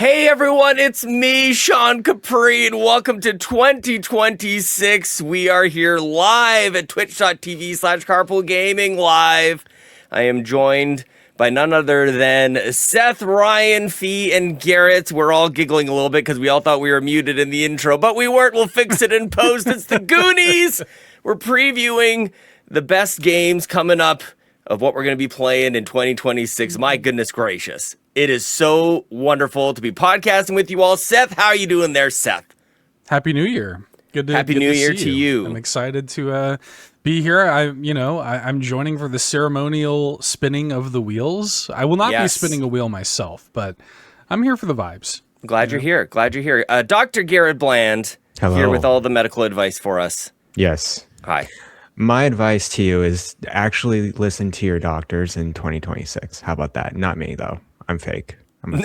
Hey everyone, it's me, Sean Capri, and welcome to 2026. We are here live at twitch.tv/carpoolgaming live. I am joined by none other than Seth, Ryan, Fee, and Garret. We're all giggling a little bit because we all thought we were muted in the intro, but we weren't. We'll fix it in post. It's the Goonies. We're previewing the best games coming up of what we're going to be playing in 2026. My goodness gracious. It is so wonderful to be podcasting with you all. Seth, how are you doing there, Seth? Happy New Year. Happy New Year to you. I'm excited to be here. I'm joining for the ceremonial spinning of the wheels. I will not be spinning a wheel myself, but I'm here for the vibes. Glad you're here. Dr. Garret Bland, Hello. Here with all the medical advice for us. Yes. Hi. My advice to you is actually listen to your doctors in 2026. How about that? Not me, though. I'm fake. I'm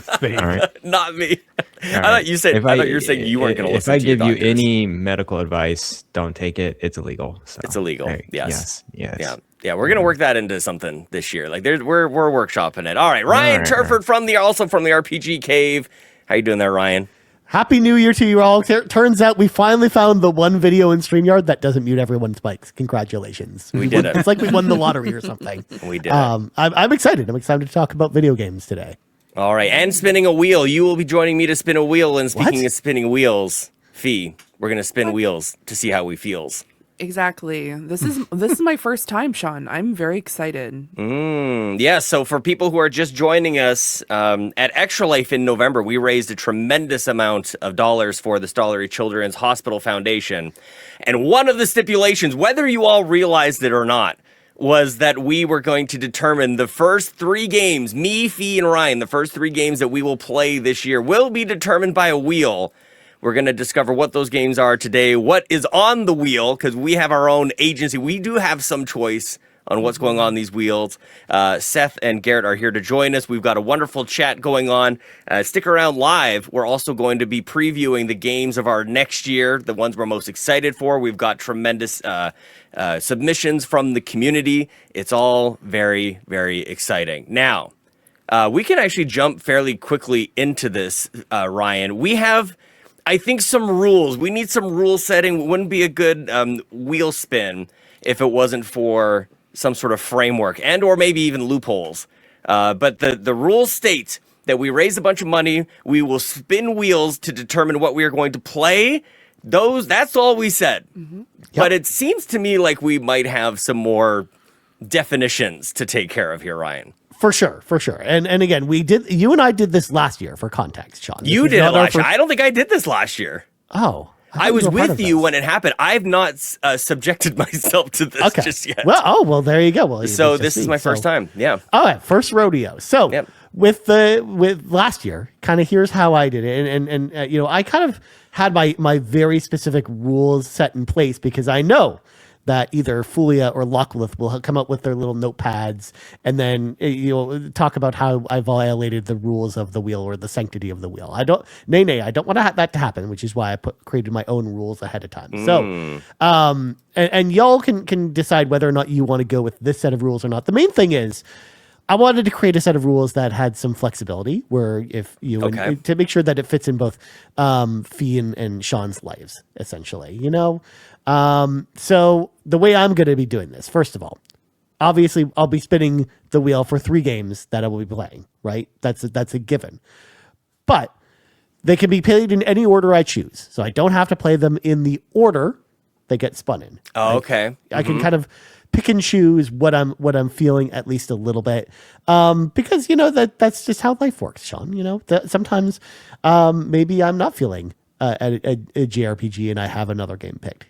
fake. All right. Not me. I thought you said. I thought you were saying you weren't going to listen. If I to your give you doctors. any medical advice, don't take it. It's illegal. So, It's illegal. hey, Yes. Yes. Yeah. We're gonna work that into something this year. Like we're workshopping it. All right, Ryan Turford from the RPG Cave. How you doing there, Ryan? Happy New Year to you all. Turns out we finally found the one video in StreamYard that doesn't mute everyone's mics. Congratulations. We did it. It's like we won the lottery or something. We did. I'm excited. I'm excited to talk about video games today. All right, and spinning a wheel. You will be joining me to spin a wheel. And speaking of spinning wheels, Fee, we're gonna spin wheels to see how we feels. Exactly. This is my first time, Sean. I'm very excited. Yeah, so for people who are just joining us, at Extra Life in November, we raised a tremendous amount of dollars for the Stollery Children's Hospital Foundation. And one of the stipulations, whether you all realized it or not, was that we were going to determine the first 3 games, me, Fee, and Ryan, the first 3 games that we will play this year will be determined by a wheel. We're going to discover what those games are today, what is on the wheel, because we have our own agency. We do have some choice on what's going on these wheels. Seth and Garret are here to join us. We've got a wonderful chat going on. Stick around live. We're also going to be previewing the games of our next year, the ones we're most excited for. We've got tremendous submissions from the community. It's all very, very exciting. Now, we can actually jump fairly quickly into this, Ryan. We have, I think, some rules. We need some rule setting. It wouldn't be a good wheel spin if it wasn't for some sort of framework and or maybe even loopholes. But the rules state that we raise a bunch of money, we will spin wheels to determine what we are going to play. That's all we said. Mm-hmm. Yep. But it seems to me like we might have some more definitions to take care of here, Ryan. For sure. And again, you and I did this last year for context, Sean. You did it last year. I don't think I did this last year. Oh. I was with you when it happened. I've not subjected myself to this just yet. Well, there you go. Well, so this is my first time. Yeah. All right, first rodeo. So with last year, kind of here's how I did it, and I kind of had my very specific rules set in place because I know that either Fulia or Locklith will come up with their little notepads and then talk about how I violated the rules of the wheel or the sanctity of the wheel. I don't want that to happen, which is why I created my own rules ahead of time. So, and y'all can decide whether or not you want to go with this set of rules or not. The main thing is, I wanted to create a set of rules that had some flexibility, where if to make sure that it fits in both Fee and Sean's lives, essentially, So the way I'm going to be doing this, first of all, obviously I'll be spinning the wheel for 3 games that I will be playing, right? That's a given. But they can be played in any order I choose. So I don't have to play them in the order they get spun in. Oh, okay. I can kind of pick and choose what I'm feeling at least a little bit. Because that's just how life works, Sean. Sometimes maybe I'm not feeling a JRPG and I have another game picked,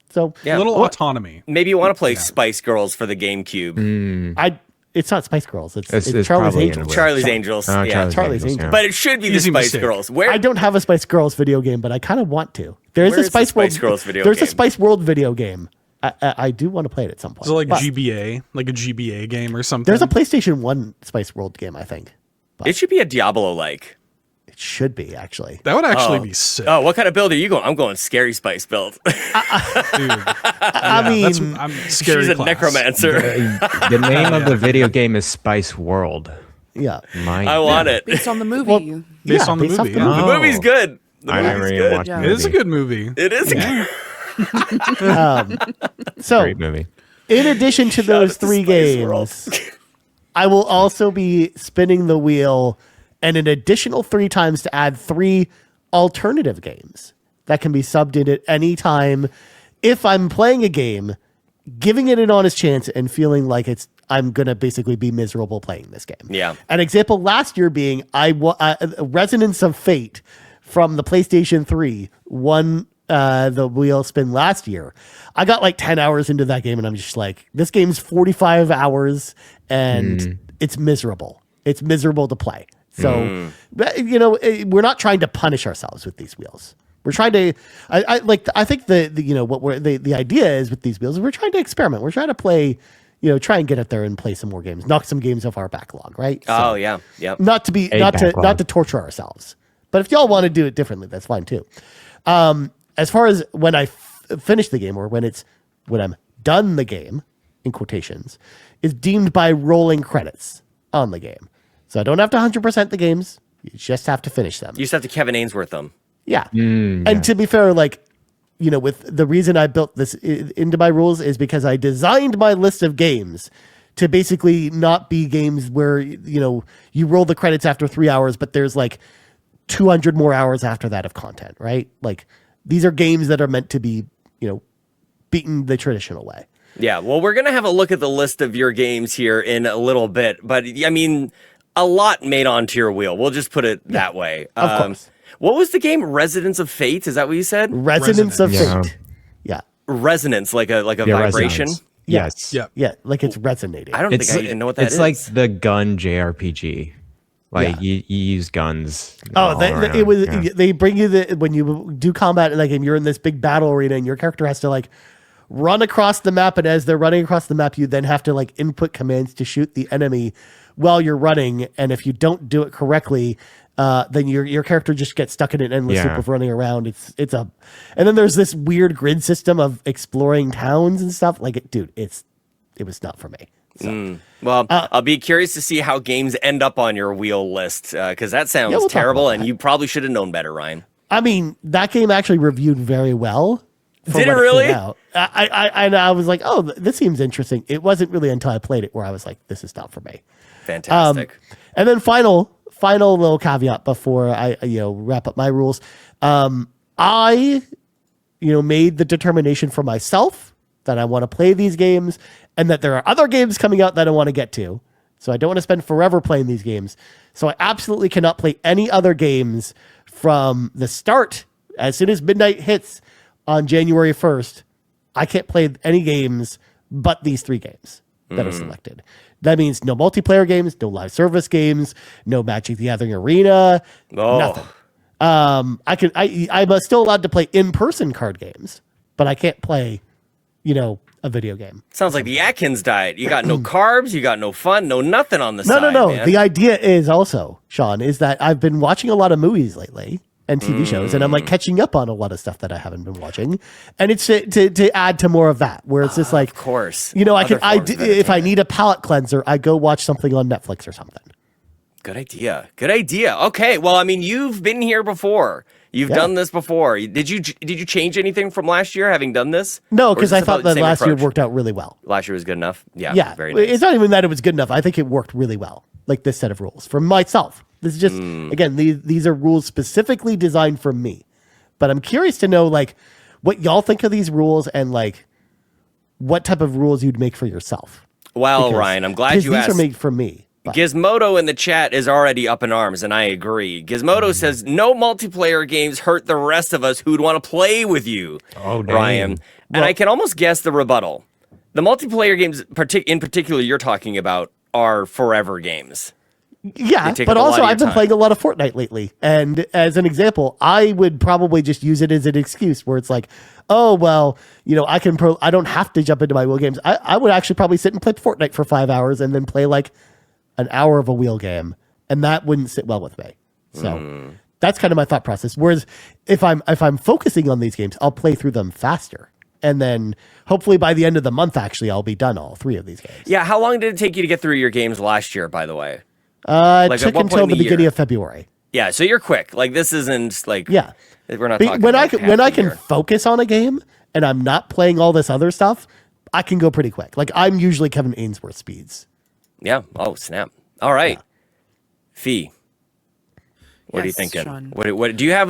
So a little autonomy. Maybe you want to play Spice Girls for the GameCube. It's not Spice Girls. It's Charlie's Angels. Charlie's Angels. Charlie's Angels. But it should be the Spice Girls. I don't have a Spice Girls video game, but I kind of want to. There's a Spice Girls video There's game? a Spice World video game. I do want to play it at some point. So like GBA, like a GBA game or something. There's a PlayStation 1 Spice World game, I think. It should be a Diablo-like. It should be, actually. That would actually be sick. Oh, what kind of build are you going? I'm going Scary Spice build. Dude. I'm scary. She's a class. necromancer. The name of the video game is Spice World. Yeah. I want it. Based on the movie. Well, Based on the movie. The movie's good. I never even watched the It movie. is a good movie. It is. So, Great movie. in addition to those out to 3 Spice World. games, I will also be spinning the wheel and an additional 3 times to add 3 alternative games that can be subbed in at any time if I'm playing a game, giving it an honest chance and feeling like I'm going to basically be miserable playing this game. Yeah. An example last year being Resonance of Fate from the PlayStation 3 won the wheel spin last year. I got like 10 hours into that game and I'm just like, this game's 45 hours and it's miserable. It's miserable to play. So, we're not trying to punish ourselves with these wheels. We're trying to, I think the idea is with these wheels, we're trying to experiment. We're trying to play, try and get out there and play some more games, knock some games off our backlog, right? Oh, yeah. Yep. Not to torture ourselves. But if y'all want to do it differently, that's fine too. As far as when I finish the game or when I'm done the game, in quotations, is deemed by rolling credits on the game. So I don't have to 100% the games. You just have to finish them. You just have to Kevin Ainsworth them. Yeah. And to be fair, with the reason I built this into my rules is because I designed my list of games to basically not be games where, you roll the credits after 3 hours, but there's 200 more hours after that of content, right? These are games that are meant to be, beaten the traditional way. Yeah, well, we're going to have a look at the list of your games here in a little bit, but I mean, a lot made onto your wheel. We'll just put it that way. Of course. What was the game? Resonance of Fate? Is that what you said? Resonance of Fate. Yeah. Resonance, like a vibration? Resonance. Yes. Yeah. Yeah, like it's resonating. I don't think I even know what that is. It's like the gun JRPG. You use guns. They bring you when you do combat and you're in this big battle arena and your character has to run across the map, and as they're running across the map, you then have to input commands to shoot the enemy while you're running. And if you don't do it correctly, then your character just gets stuck in an endless loop of running around. And then there's this weird grid system of exploring towns and stuff. It was not for me. So, well, I'll be curious to see how games end up on your wheel list, because that sounds terrible, and you probably should have known better, Ryan. I mean, that game actually reviewed very well. Did it really? I was like, oh, this seems interesting. It wasn't really until I played it where I was like, this is not for me. Fantastic. And then final little caveat before I wrap up my rules. I made the determination for myself that I want to play these games and that there are other games coming out that I want to get to. So I don't want to spend forever playing these games. So I absolutely cannot play any other games from the start. As soon as midnight hits on January 1st, I can't play any games but these 3 games that are selected. That means no multiplayer games, no live service games, no Magic the Gathering Arena, nothing. I'm still allowed to play in-person card games, but I can't play, a video game. Sounds like the Atkins diet. You got no carbs, you got no fun, no nothing on the side. No. Man. The idea is also, Sean, is that I've been watching a lot of movies lately and TV shows, and I'm catching up on a lot of stuff that I haven't been watching, and it's to add to more of that, where it's just of course, if I need a palate cleanser, I go watch something on Netflix or something. Good idea. Okay, well, I mean, you've been here before. You've done this before. Did you change anything from last year, having done this? No, because I thought that last year worked out really well. Last year was good enough. Yeah. Very nice. It's not even that it was good enough. I think it worked really well. This set of rules for myself. This is just again, these are rules specifically designed for me. But I'm curious to know what y'all think of these rules and what type of rules you'd make for yourself. Well, Ryan, I'm glad you asked. These are made for me. But. Gizmodo in the chat is already up in arms, and I agree. Gizmodo says, no multiplayer games hurt the rest of us who'd want to play with you, Ryan. And I can almost guess the rebuttal. The multiplayer games, in particular you're talking about, are forever games. Yeah, but also I've been playing a lot of Fortnite lately. And as an example, I would probably just use it as an excuse where it's oh, well, I don't have to jump into my wheel games. I would actually probably sit and play Fortnite for 5 hours and then play an hour of a wheel game, and that wouldn't sit well with me. So that's kind of my thought process. Whereas if I'm focusing on these games, I'll play through them faster. And then hopefully by the end of the month, actually, I'll be done all 3 of these games. Yeah. How long did it take you to get through your games last year, by the way? Like, took at what until point the in the beginning year? of February. Yeah, so you're quick. Like, this isn't like we're not talking when about when I can year. focus on a game and I'm not playing all this other stuff, I can go pretty quick. Like, I'm usually Kevin Ainsworth speeds. Yeah. Oh, snap. All right. Yeah. Fee. What are you Yes, thinking? Sean. What do you have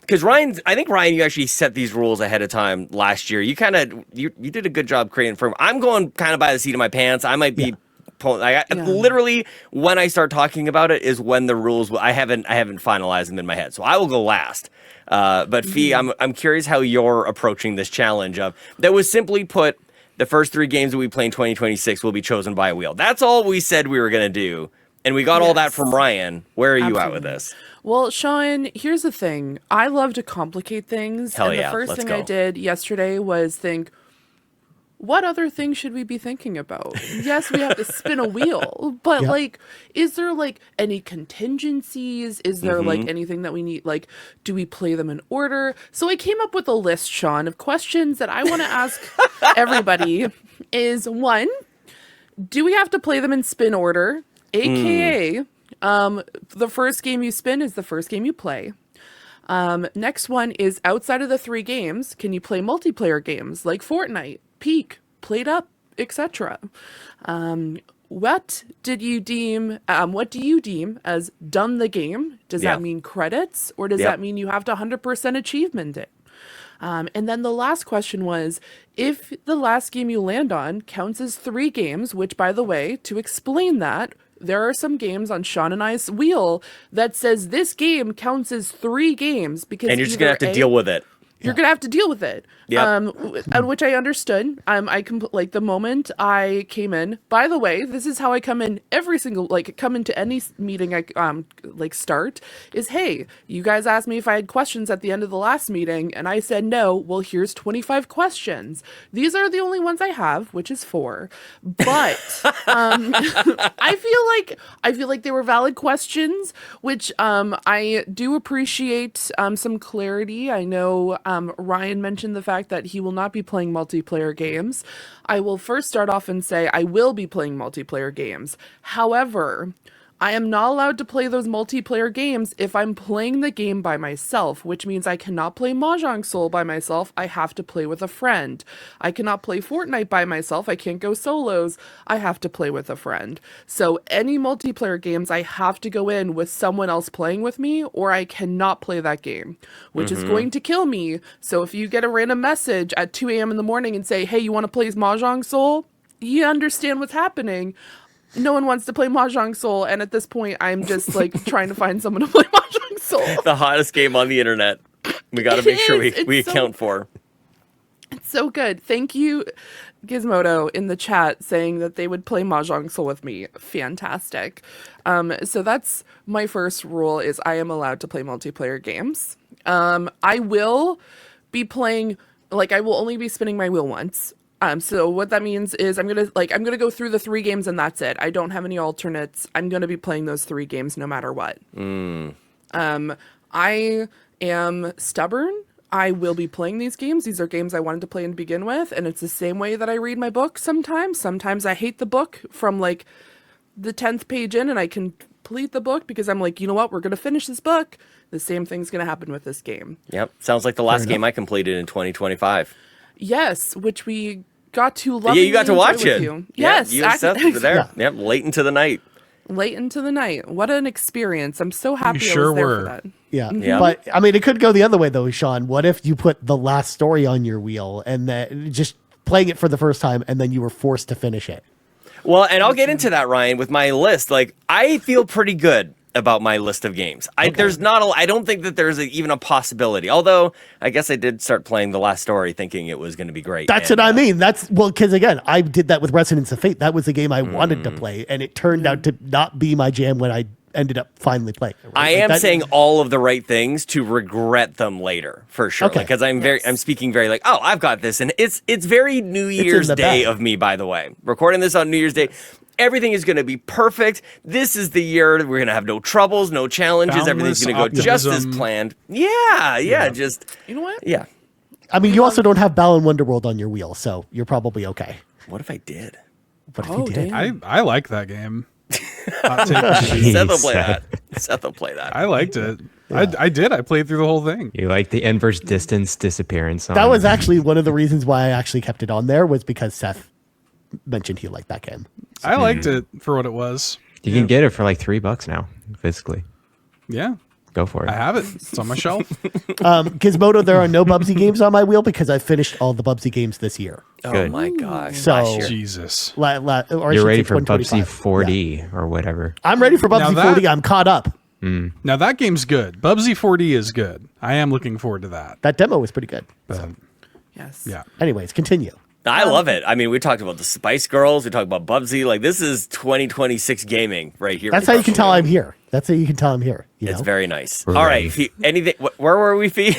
because Ryan, I think Ryan, you actually set these rules ahead of time last year. You kind of you did a good job creating for. I'm going kind of by the seat of my pants. I might be literally when I start talking about it is when the rules. I haven't finalized them in my head, so I will go last. But Fee, I'm curious how you're approaching this challenge of that was simply put. The first 3 games that we play in 2026 will be chosen by a wheel. That's all we said we were going to do. And we got all that from Ryan. Where are you at with this? Well, Sean, here's the thing. I love to complicate things. Hell and yeah, the first let's thing go. I did yesterday was think, what other things should we be thinking about? Yes, we have to spin a wheel, but like, is there like any contingencies? Is there like anything that we need? Like, do we play them in order? So I came up with a list, Sean, of questions that I want to ask everybody. Is 1, do we have to play them in spin order? AKA, the first game you spin is the first game you play. Next one is outside of the 3 games, can you play multiplayer games like Fortnite, Peak, Played Up, etc.? What do you deem as done the game? Does that mean credits, or does that mean you have to 100% achievement it? And then the last question was, if the last game you land on counts as 3 games, which, by the way, to explain that, there are some games on Sean and I's wheel that says this game counts as 3 games because And you're just going to have to deal with it. You're gonna have to deal with it. Yep. And which I understood. Like the moment I came in. By the way, this is how I come in every single come into any meeting I start is, hey, you guys asked me if I had questions at the end of the last meeting, and I said no. Well, here's 25 questions. These are the only ones I have, which is 4. But I feel like they were valid questions, which I do appreciate some clarity. I know. Ryan mentioned the fact that he will not be playing multiplayer games. I will first start off and say I will be playing multiplayer games. However, I am not allowed to play those multiplayer games if I'm playing the game by myself, which means I cannot play Mahjong Soul by myself. I have to play with a friend. I cannot play Fortnite by myself. I can't go solos. I have to play with a friend. So any multiplayer games, I have to go in with someone else playing with me, or I cannot play that game, which is going to kill me. So if you get a random message at 2 a.m. in the morning and say, hey, you want to play Mahjong Soul? You understand what's happening. No one wants to play Mahjong Soul, and at this point, I'm just trying to find someone to play Mahjong Soul. The hottest game on the internet. We got to make sure we account for. It's so good. Thank you, Gizmodo, in the chat saying that they would play Mahjong Soul with me. Fantastic. So that's my first rule: is I am allowed to play multiplayer games. I will be playing. I will only be spinning my wheel once. So what that means is I'm gonna go through the 3 games and that's it. I don't have any alternates. I'm gonna be playing those 3 games no matter what. I am stubborn. I will be playing these games. These are games I wanted to play and begin with, and it's the same way that I read my book sometimes. Sometimes I hate the book from the 10th page in, and I complete the book because I'm like, you know what, we're gonna finish this book. The same thing's gonna happen with this game. Yep. Sounds like the last game I completed in 2025. Yes, which we got to love. Yeah, you got to watch it. Yes, you and Seth were there. Yep, late into the night. Late into the night. What an experience. I'm so happy I sure was there were. for that. Yeah. Yeah. But I mean, it could go the other way though, Sean. What if you put the last story on your wheel and that just playing it for the first time and then you were forced to finish it? Well, and I'll get into that, Ryan, with my list. I feel pretty good about my list of games. I don't think that there's even a possibility. Although I guess I did start playing the last story thinking it was going to be great. What I mean. Because again, I did that with Resonance of Fate. That was a game I wanted to play, and it turned out to not be my jam when I ended up finally playing it. Right? I am saying all of the right things to regret them later, for sure. Okay. Because I'm speaking very I've got this, and it's very New Year's Day bag. of me, by the way. Recording this on New Year's Day. Everything is going to be perfect. This is the year we're going to have no troubles, no challenges. Everything's going to go just as planned. Yeah. Just, You know what? yeah. I mean, you also don't have Balan Wonderworld on your wheel, so you're probably okay. What if I did? What if you did? damn. I like that game. Hot take. Seth will play that. Seth will play that. I liked it. I did. I played through the whole thing. You like the inverse distance disappearance song. That was actually one of the reasons why I actually kept it on there, was because Seth mentioned he liked that game. I liked it for what it was. You can get it for like $3 now, physically. Yeah. Go for it. I have it. It's on my shelf. Gizmodo, there are no Bubsy games on my wheel because I finished all the Bubsy games this year. Oh Good. my gosh. So- Last year. Jesus. Or I You're should ready say for 2025. Bubsy 4D or whatever. I'm ready for Bubsy Now 4D. I'm caught up. Now that game's good. Bubsy 4D is good. I am looking forward to that. That demo was pretty good. But, Yes. yeah. Anyways, continue. I love it. I mean, we talked about the Spice Girls. We talked about Bubsy. Like, this is 2026 gaming right here. That's how you can tell I'm here. That's how you can tell I'm here. You It's know? very nice. Right. All right. Anything? Where were we, Fee?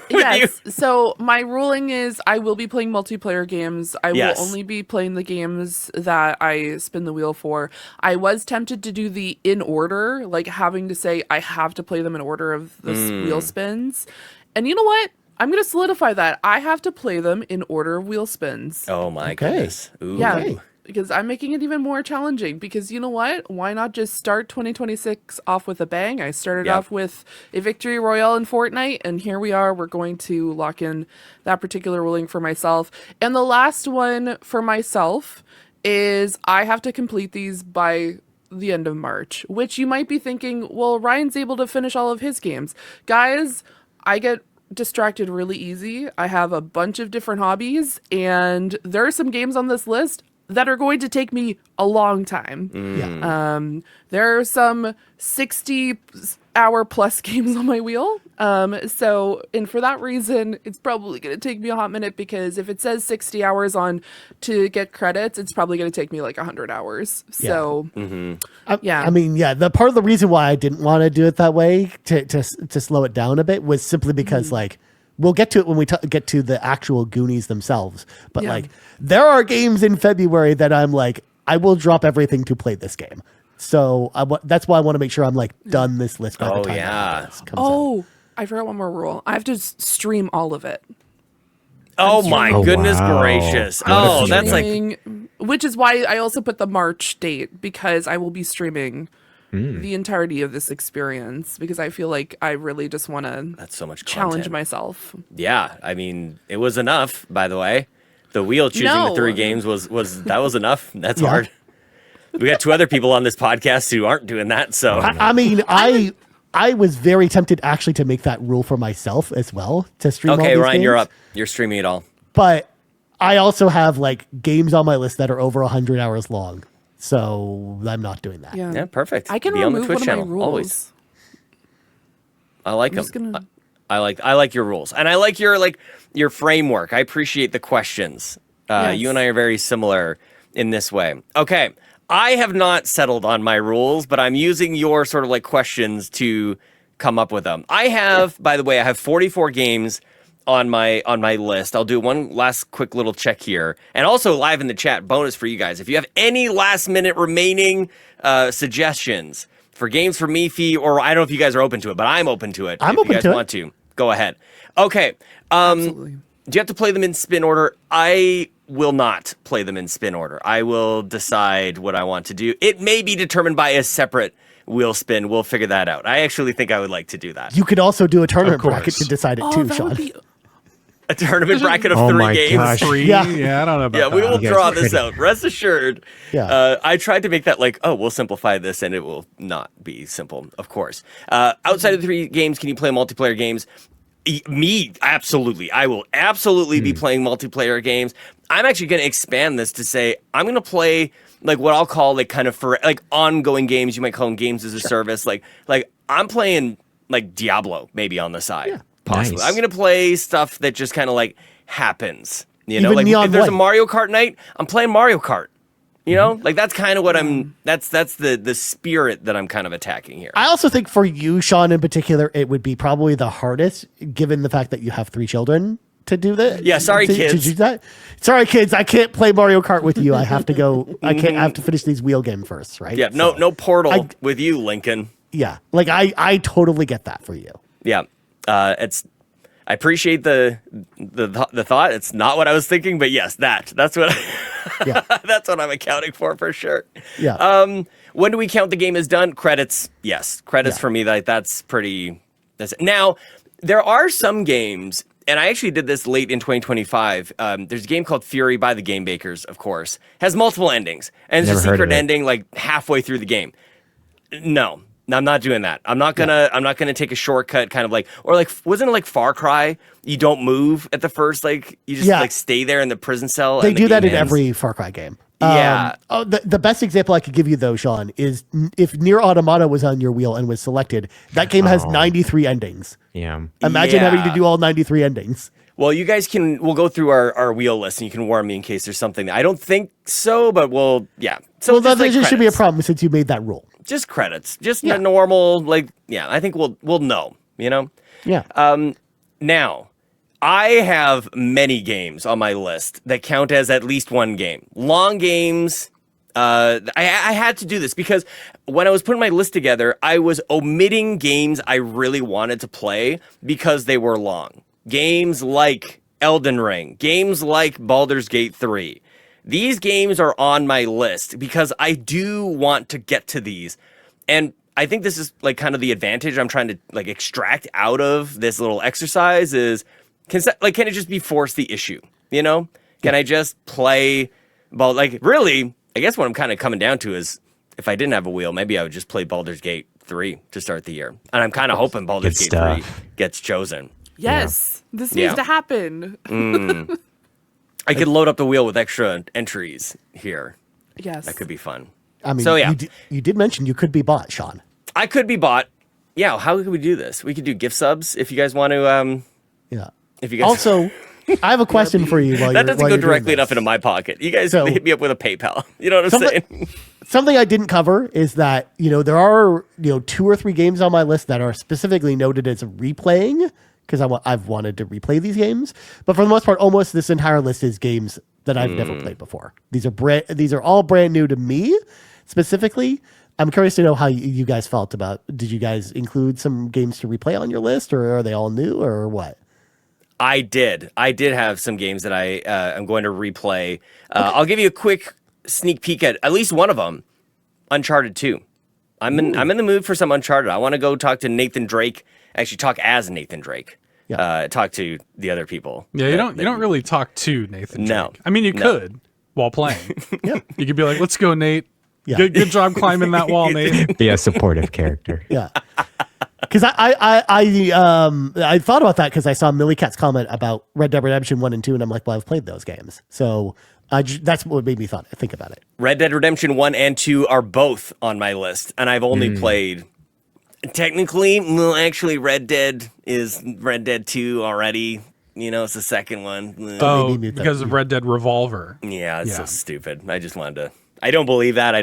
Yes. So my ruling is I will be playing multiplayer games. I Yes. will only be playing the games that I spin the wheel for. I was tempted to do the in order, like having to say I have to play them in order of the wheel spins. And you know what? I'm going to solidify that. I have to play them in order of wheel spins. Oh my Okay. goodness. Ooh. Yeah, Okay. because I'm making it even more challenging. Because you know what? Why not just start 2026 off with a bang? I started Yep. off with a victory royale in Fortnite, and here we are. We're going to lock in that particular ruling for myself. And the last one for myself is I have to complete these by the end of March, which you might be thinking, well, Ryan's able to finish all of his games. Guys, I get distracted really easy. I have a bunch of different hobbies, and there are some games on this list that are going to take me a long time. Yeah. There are some 60-hour plus games on my wheel. So, and for that reason, it's probably going to take me a hot minute, because if it says 60 hours on to get credits, it's probably going to take me like 100 hours. So, yeah. I mean, yeah, the part of the reason why I didn't want to do it that way to slow it down a bit was simply because like we'll get to it when we get to the actual Goonies themselves. But Yeah. like there are games in February that I'm like, I will drop everything to play this game. So that's why I want to make sure I'm like done this list by the Oh, time yeah. this comes out. Oh, I forgot one more rule. I have to stream all of it. Oh my Oh, goodness wow. gracious. What a Oh, that's like Streaming, which is why I also put the March date, because I will be streaming the entirety of this experience, because I feel like I really just want to that's so much challenge content. myself. Yeah, I mean, it was enough, by the way. The wheel choosing the No. 3 games was that was enough. That's Yeah. hard. We got 2 other people on this podcast who aren't doing that, so I mean, I was very tempted actually to make that rule for myself as well, to stream all okay, these Ryan, you're games. up. You're streaming it all. But I also have like games on my list that are over 100 hours long. So I'm not doing that. Yeah. Yeah, perfect. I can Be on the remove Twitch one of my channel rules. always. I like I'm just them. gonna- I like your rules, and I like your framework. I appreciate the questions. Yes. You and I are very similar in this way. Okay, I have not settled on my rules, but I'm using your sort of like questions to come up with them. I have, by the way, I have 44 games on my list. I'll do one last quick little check here, and also live in the chat. Bonus for you guys: if you have any last minute remaining suggestions for games for me, Fee, or I don't know if you guys are open to it, but I'm open to it. I'm if open you guys to it. want to, go ahead. Okay. Absolutely. Do you have to play them in spin order? I will not play them in spin order. I will decide what I want to do. It may be determined by a separate wheel spin. We'll figure that out. I actually think I would like to do that. You could also do a tournament course. bracket to decide it Oh, too, that Sean. would be. A tournament bracket of Oh 3 my games. gosh. 3? Yeah. Yeah, I don't know about Yeah, that. we will You guys draw are this pretty- out. Rest assured. Yeah. I tried to make that like, oh, we'll simplify this, and it will not be simple, of course. Outside of the 3 games, can you play multiplayer games? Me, absolutely. I will absolutely be playing multiplayer games. I'm actually going to expand this to say I'm going to play like what I'll call like kind of for like ongoing games. You might call them games as a service. Like I'm playing like Diablo maybe on the side. Possibly. Nice. I'm going to play stuff that just kind of like happens. You know, Even like Neon if there's a White. Mario Kart night, I'm playing Mario Kart. You know, like that's kind of what that's the spirit that I'm kind of attacking here. I also think for you, Sean, in particular, it would be probably the hardest, given the fact that you have 3 children, to do that. Yeah, sorry, to kids. do that. Sorry, kids. I can't play Mario Kart with you. I have to go. I have to finish these wheel game first, right? Yeah, So, no Portal I- with you, Lincoln. Yeah, like I totally get that for you. Yeah, I appreciate the thought. It's not what I was thinking, but yes, that's what Yeah. That's what I'm accounting for sure. Yeah. When do we count the game as done? Credits. Yes. Credits for me. That's pretty. Now, there are some games, and I actually did this late in 2025. There's a game called Fury by the Game Bakers, of course. Has multiple endings. And it's a secret ending like halfway through the game. No, I'm not doing that. I'm not gonna take a shortcut kind of like, or like, wasn't it like Far Cry? You don't move at the first, like you just like stay there in the prison cell. They do that in every Far Cry game. Yeah. The best example I could give you though, Sean, is if Nier Automata was on your wheel and was selected, that game has 93 endings. Yeah. Imagine having to do all 93 endings. Well, you guys we'll go through our wheel list and you can warn me in case there's something. I don't think so, but yeah. So that just should be a problem since you made that rule. Just credits. Just a normal, I think we'll know, you know? Yeah. Now, I have many games on my list that count as at least one game. Long games. I had to do this because when I was putting my list together, I was omitting games I really wanted to play because they were long. Games like Elden Ring, games like Baldur's Gate 3. These games are on my list because I do want to get to these. And I think this is like kind of the advantage I'm trying to like extract out of this little exercise is, can it just be force the issue? You know? Can I just play really, I guess what I'm kind of coming down to is if I didn't have a wheel, maybe I would just play Baldur's Gate 3 to start the year. And I'm kind of hoping Baldur's Gate 3 gets chosen. Yes, this needs to happen. I could load up the wheel with extra entries here. Yes. That could be fun. I mean, so, yeah. you did mention you could be bought, Sean. I could be bought. Yeah, how could we do this? We could do gift subs if you guys want to. Yeah. If you guys also, I have a question for you. That doesn't go directly enough into my pocket. You guys hit me up with a PayPal. You know what I'm saying? Something I didn't cover is that, there are, 2 or 3 games on my list that are specifically noted as replaying because I've wanted to replay these games. But for the most part, almost this entire list is games that I've never played before. These are all brand new to me specifically. I'm curious to know how you guys felt about, did you guys include some games to replay on your list or are they all new or what? I did have some games that I'm going to replay. I'll give you a quick sneak peek at least one of them, Uncharted 2. I'm in the mood for some Uncharted. I want to go talk to Nathan Drake. Actually, talk as Nathan Drake. Yeah. Talk to the other people. Yeah, you don't really talk to Nathan Drake. No. I mean, you could while playing. Yeah. You could be like, "Let's go, Nate. Yeah. Good job climbing that wall, Nate." Be a supportive character. Yeah. Because I thought about that because I saw Millie Cat's comment about Red Dead Redemption 1 and 2, and I'm like, well, I've played those games. So that's what made me think about it. Red Dead Redemption 1 and 2 are both on my list, and I've only played... Technically, actually, Red Dead is Red Dead 2 already. It's the second one. Oh, because of Red Dead Revolver. Yeah, it's so stupid. I just wanted to... I don't believe that.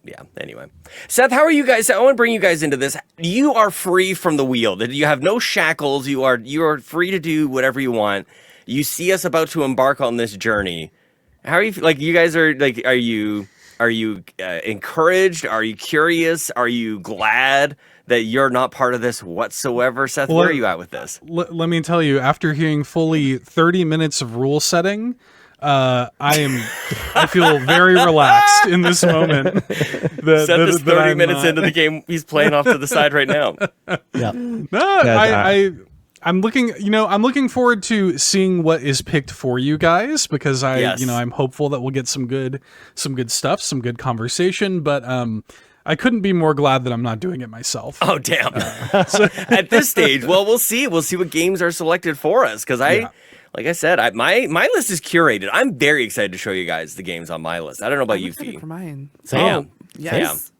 Yeah, anyway. Seth, how are you guys? I want to bring you guys into this. You are free from the wheel. You have no shackles. You are free to do whatever you want. You see us about to embark on this journey. How are you? Like, you guys are like, are you encouraged? Are you curious? Are you glad that you're not part of this whatsoever? Seth, where are you at with this? Let me tell you, after hearing fully 30 minutes of rule setting, I feel very relaxed in this moment. Seth is 30 minutes into the game. He's playing off to the side right now. Yeah. No, I'm looking forward to seeing what is picked for you guys because I'm hopeful that we'll get some good stuff, some good conversation, but I couldn't be more glad that I'm not doing it myself. Oh, damn. At this stage, well, we'll see. We'll see what games are selected for us because like I said, my list is curated. I'm very excited to show you guys the games on my list. I don't know about you, Fee. For mine. Same. Yes.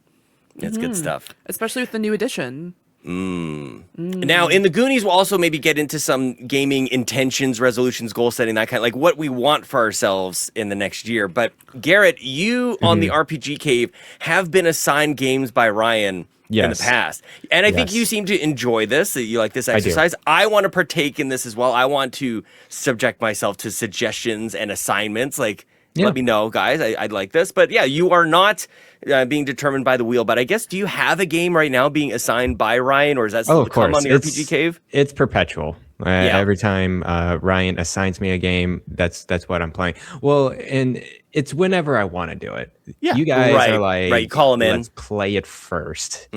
Yeah. It's good stuff. Especially with the new edition. Now, in the Goonies, we'll also maybe get into some gaming intentions, resolutions, goal setting, that kind of like what we want for ourselves in the next year. But Garret, you on the RPG Cave have been assigned games by Ryan in the past. And I think you seem to enjoy this. You like this exercise. I want to partake in this as well. I want to subject myself to suggestions and assignments. Like, let me know, guys. I'd like this. But yeah, you are not being determined by the wheel. But I guess, do you have a game right now being assigned by Ryan, or is that still to come on the RPG Cave? It's perpetual. Every time Ryan assigns me a game, that's what I'm playing. Well, and it's whenever I want to do it. Yeah. You guys are like, right. You call them in. Let's play it first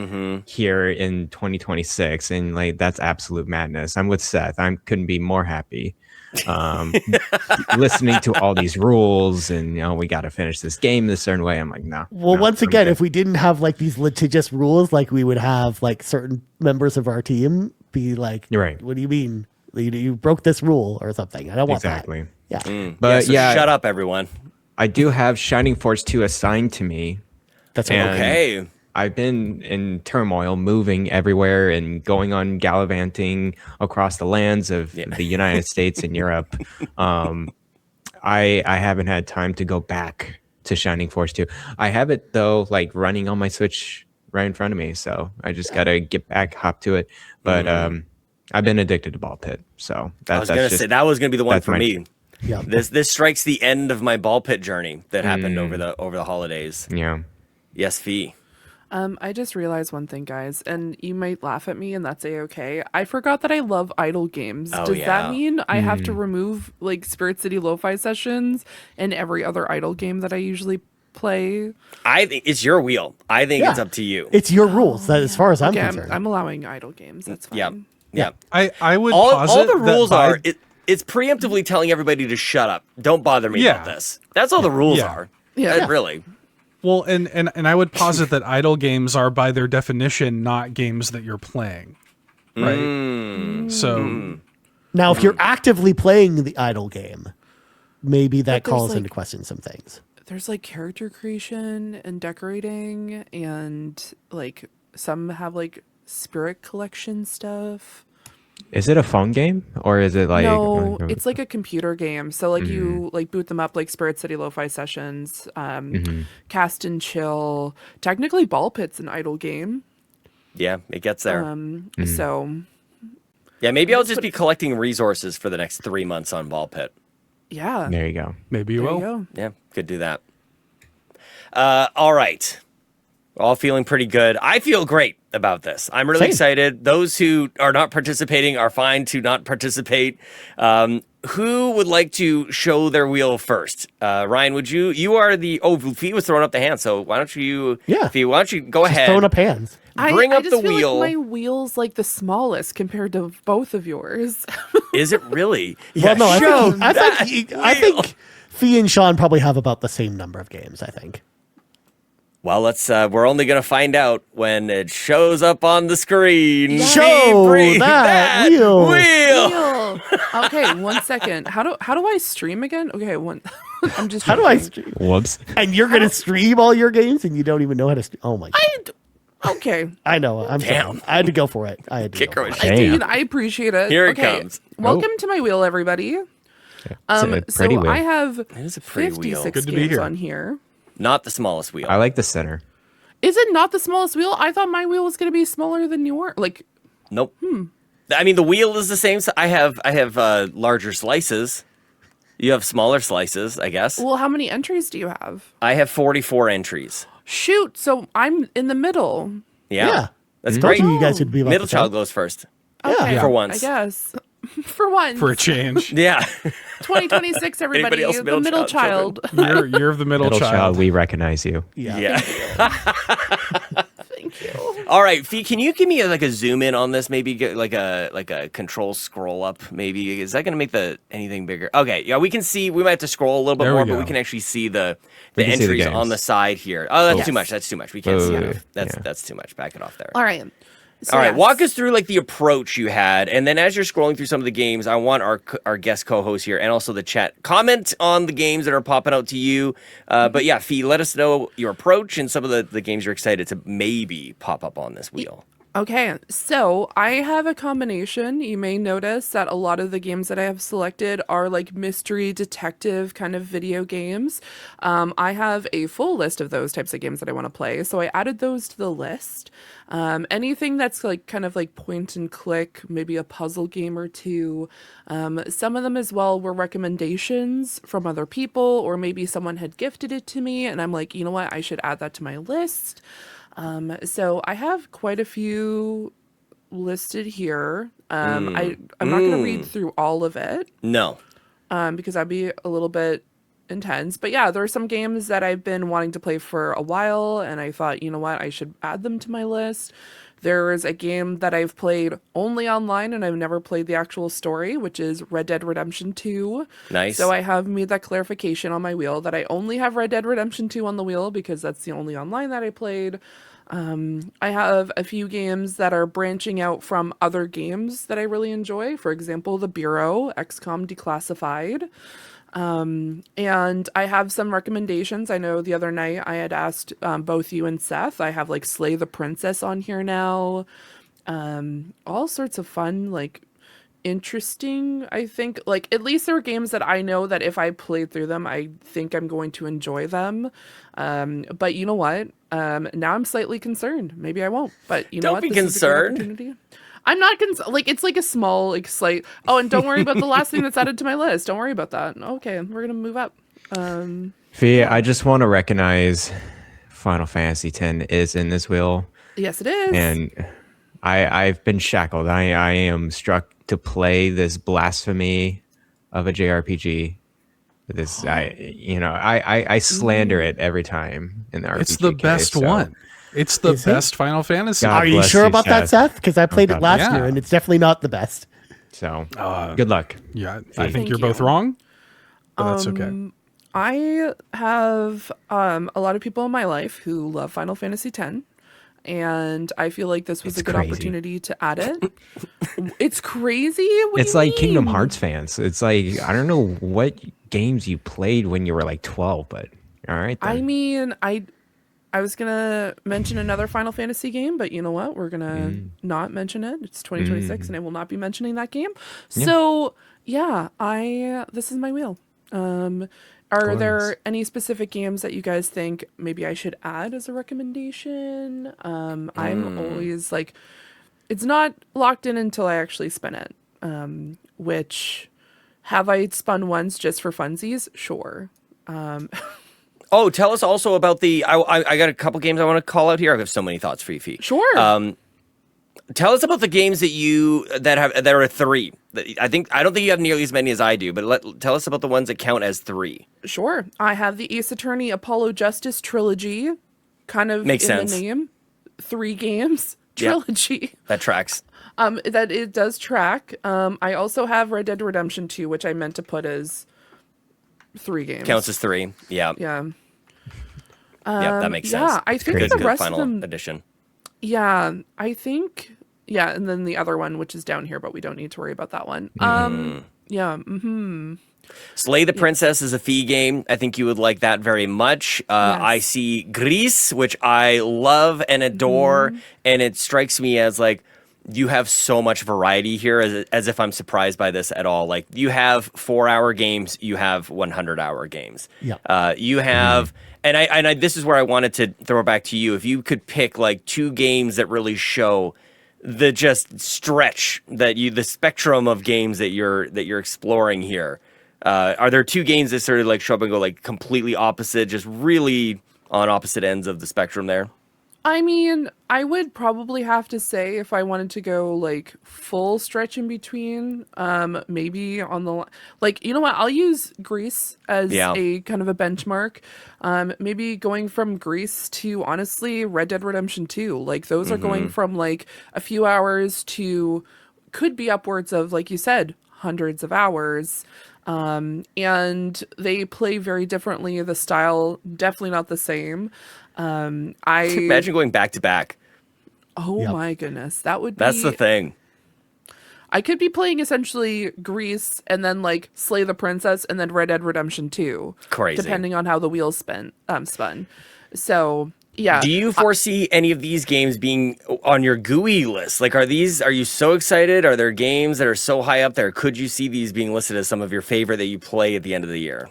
here in 2026, and like that's absolute madness. I'm with Seth. I couldn't be more happy. Listening to all these rules, and we got to finish this game this certain way. I'm like, no. Well, once again, if we didn't have like these litigious rules, like we would have like certain members of our team be like, right. What do you mean? You broke this rule or something. I don't want exactly. that. Yeah. But so shut up, everyone. I do have Shining Force 2 assigned to me. That's okay. I've been in turmoil, moving everywhere and going on gallivanting across the lands of the United States and Europe. I haven't had time to go back to Shining Force 2. I have it though, like running on my Switch right in front of me. So I just got to get back, hop to it. But I've been addicted to Ball Pit. So I was going to say that was going to be the one for me. Yeah. This strikes the end of my Ball Pit journey that happened over the holidays. Yeah. Yes, Fee. I just realized one thing, guys, and you might laugh at me, and that's a-okay. I forgot that I love idle games. Oh, Does yeah. that mean I have to remove like Spirit City Lo-Fi sessions and every other idle game that I usually play? I think it's your wheel. I think it's up to you. It's your rules. That, as far as I'm concerned, I'm allowing idle games. That's fine. Yeah. I would all posit the rules that are it's preemptively telling everybody to shut up. Don't bother me about this. That's all the rules are. Yeah. Really. Well, and I would posit that idle games are by their definition not games that you're playing, right? So now if you're actively playing the idle game, maybe that there's, calls like- into question some things. There's like character creation and decorating, and like some have like spirit collection stuff. Is it a phone game or is it like No, it's like a computer game. So like you like boot them up like Spirit City Lo-Fi sessions, cast and chill. Technically Ball Pit's an idle game. Yeah, it gets there. So yeah, maybe I'll just be collecting resources for the next 3 months on Ball Pit. yeah. There you go. maybe you There will. you go. Yeah, could do that. All right. All feeling pretty good. I feel great about this. I'm really excited. Those who are not participating are fine to not participate. Who would like to show their wheel first? Ryan, would you? You are the... Oh, Fee was throwing up the hand, so why don't you... Yeah. Fee, why don't you go ahead. Throwing up hands. Bring I up just the feel wheel. Like my wheel's like the smallest compared to both of yours. Is it really? Well, no, show I that think Fee and Sean probably have about the same number of games, I think. Well, let's. We're only gonna find out when it shows up on the screen. Show Bring that wheel. Wheel. Okay, 1 second. How do I stream again? Okay, I'm just. How do I joking. stream? Whoops. And you're going to stream all your games and you don't even know how to stream? Oh, my God. Okay. I know. I'm Damn. sorry. I had to go for it. I had to Kick go her for with it. shame. Dude, I appreciate it. Here it Okay, comes. Welcome to my wheel, everybody. It's a pretty So wheel. I have is a pretty wheel. 56 Good to be games here. on here. Not the smallest wheel. I like the center. Is it not the smallest wheel? I thought my wheel was going to be smaller than yours. Like, Nope. I mean, the wheel is the same. I have larger slices. You have smaller slices, I guess. well, how many entries do you have? I have 44 entries. Shoot, so I'm in the middle. Yeah. Yeah. That's Told great. you guys would be about Middle the same. child goes first. Okay, For once. I guess. For once. For a change. Yeah. 2026, everybody. else The middle middle child child. You're of the middle, Middle child. child, we recognize you. Yeah. Thank you. All right, Fee, can you give me like a zoom in on this? Maybe get like a control scroll up. Maybe is that going to make anything bigger? Okay, yeah, we can see. We might have to scroll a little bit There we more, but go. we can actually see the We can see the entries games. on the side here. Oh, that's Yes. too much. That's too much. We can't see Oh, enough. That's yeah. that's too much. Back it off there. All right. So All right, yes. walk us through like the approach you had, and then as you're scrolling through some of the games, I want our guest co-host here and also the chat comment on the games that are popping out to you. But yeah, Fee, let us know your approach and some of the games you're excited to maybe pop up on this wheel. Okay, so I have a combination. You may notice that a lot of the games that I have selected are like mystery detective kind of video games. I have a full list of those types of games that I want to play, so I added those to the list. Anything that's like kind of like point and click, maybe a puzzle game or two. Some of them as well were recommendations from other people, or maybe someone had gifted it to me, and I'm like, you know what, I should add that to my list. So I have quite a few listed here. I'm not going to read through all of it. No. Because that'd be a little bit intense. But yeah, there are some games that I've been wanting to play for a while, and I thought, you know what, I should add them to my list. There is a game that I've played only online, and I've never played the actual story, which is Red Dead Redemption 2. Nice. So I have made that clarification on my wheel that I only have Red Dead Redemption 2 on the wheel because that's the only online that I played. I have a few games that are branching out from other games that I really enjoy. For example, The Bureau, XCOM Declassified. And I have some recommendations. I know the other night I had asked both you and Seth. I have like Slay the Princess on here now. All sorts of fun, like interesting, I think. Like at least there are games that I know that if I played through them, I think I'm going to enjoy them. But you know what? Now I'm slightly concerned. Maybe I won't. But you know what? Don't be This is a good concerned. opportunity. I'm not like it's like a small like slight. Oh, and don't worry about the last thing that's added to my list. Don't worry about that. Okay, we're gonna move up. Fee, I just want to recognize Final Fantasy X is in this wheel, Yes, it is. and I've been shackled. I am struck to play this blasphemy of a JRPG. This I slander it every time in the RPG. It's the best one. It's the Is it? best Final Fantasy. God Are you bless sure you, about that, Seth? Because I played it God. last Yeah. year, and it's definitely not the best. So good luck. Yeah, I Thank think you're you. both wrong, but that's okay. I have a lot of people in my life who love Final Fantasy X, and I feel like this was It's a good crazy. opportunity to add it. It's crazy. What do It's you like Kingdom mean? Hearts fans. It's like I don't know what games you played when you were like 12, but all right. Then. I mean, I was gonna mention another Final Fantasy game, but you know what? We're gonna not mention it. It's 2026, and I will not be mentioning that game. So yeah, this is my wheel. Are there any specific games that you guys think maybe I should add as a recommendation? I'm always like, it's not locked in until I actually spin it. Which have I spun once just for funsies? Sure. Oh, tell us also about the. I got a couple games I want to call out here. I have so many thoughts for you, Fee. Sure. Tell us about the games that are 3. I don't think you have nearly as many as I do, but tell us about the ones that count as 3. Sure. I have the Ace Attorney Apollo Justice trilogy, kind of Makes in sense. the name. 3 games Yeah. trilogy. That tracks. That it does track. I also have Red Dead Redemption 2, which I meant to put as 3 games. Counts as 3. Yeah. Yeah. Yeah, that makes sense. Yeah, I think crazy. the Good rest final of them. edition. Yeah, I think. Yeah, and then the other one, which is down here, but we don't need to worry about that one. Yeah. Slay the Princess is a Fee game. I think you would like that very much. I see Reese, which I love and adore, and it strikes me as like you have so much variety here, as if I'm surprised by this at all. Like you have 4-hour games, you have 100-hour games. Yeah. You have, and I this is where I wanted to throw it back to you. If you could pick like 2 games that really show the just stretch the spectrum of games that you're exploring here. Are there 2 games that sort of like show up and go like completely opposite, just really on opposite ends of the spectrum there? I mean, I would probably have to say if I wanted to go like full stretch in between, maybe on the like, you know what? I'll use Greece as a kind of a benchmark. Maybe going from Greece to honestly Red Dead Redemption 2. Like those are going from like a few hours to could be upwards of, like you said, hundreds of hours. And they play very differently. The style definitely not the same. I Imagine going back to back. Oh my goodness, that would be. That's the thing. I could be playing essentially Grease and then like Slay the Princess and then Red Dead Redemption 2. Crazy. Depending on how the wheels spun. So yeah. Do you foresee any of these games being on your GUI list? Like, are you so excited? Are there games that are so high up there? Could you see these being listed as some of your favorite that you play at the end of the year?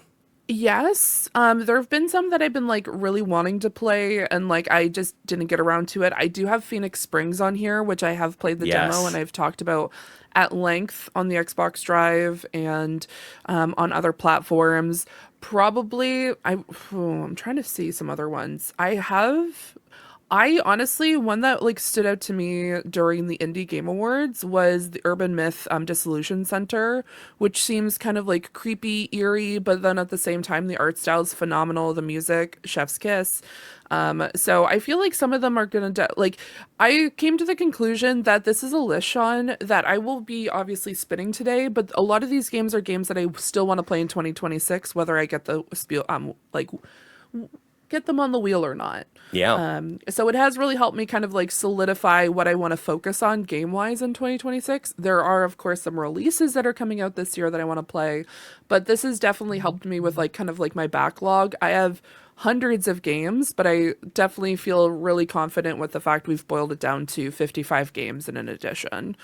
Yes. There have been some that I've been like really wanting to play and like I just didn't get around to it. I do have Phoenix Springs on here, which I have played the demo and I've talked about at length on the Xbox Drive and on other platforms. Probably I'm trying to see some other ones. I have I honestly, one that like stood out to me during the Indie Game Awards was the Urban Myth Dissolution Center, which seems kind of like creepy, eerie, but then at the same time, the art style is phenomenal. The music, chef's kiss. So I feel like some of them are gonna like. I came to the conclusion that this is a list, Sean, that I will be obviously spinning today, but a lot of these games are games that I still want to play in 2026, whether I get the spiel, get them on the wheel or not. Yeah. So it has really helped me kind of like solidify what I want to focus on game-wise in 2026. There are, of course, some releases that are coming out this year that I want to play, but this has definitely helped me with like kind of like my backlog. I have hundreds of games, but I definitely feel really confident with the fact we've boiled it down to 55 games in an edition.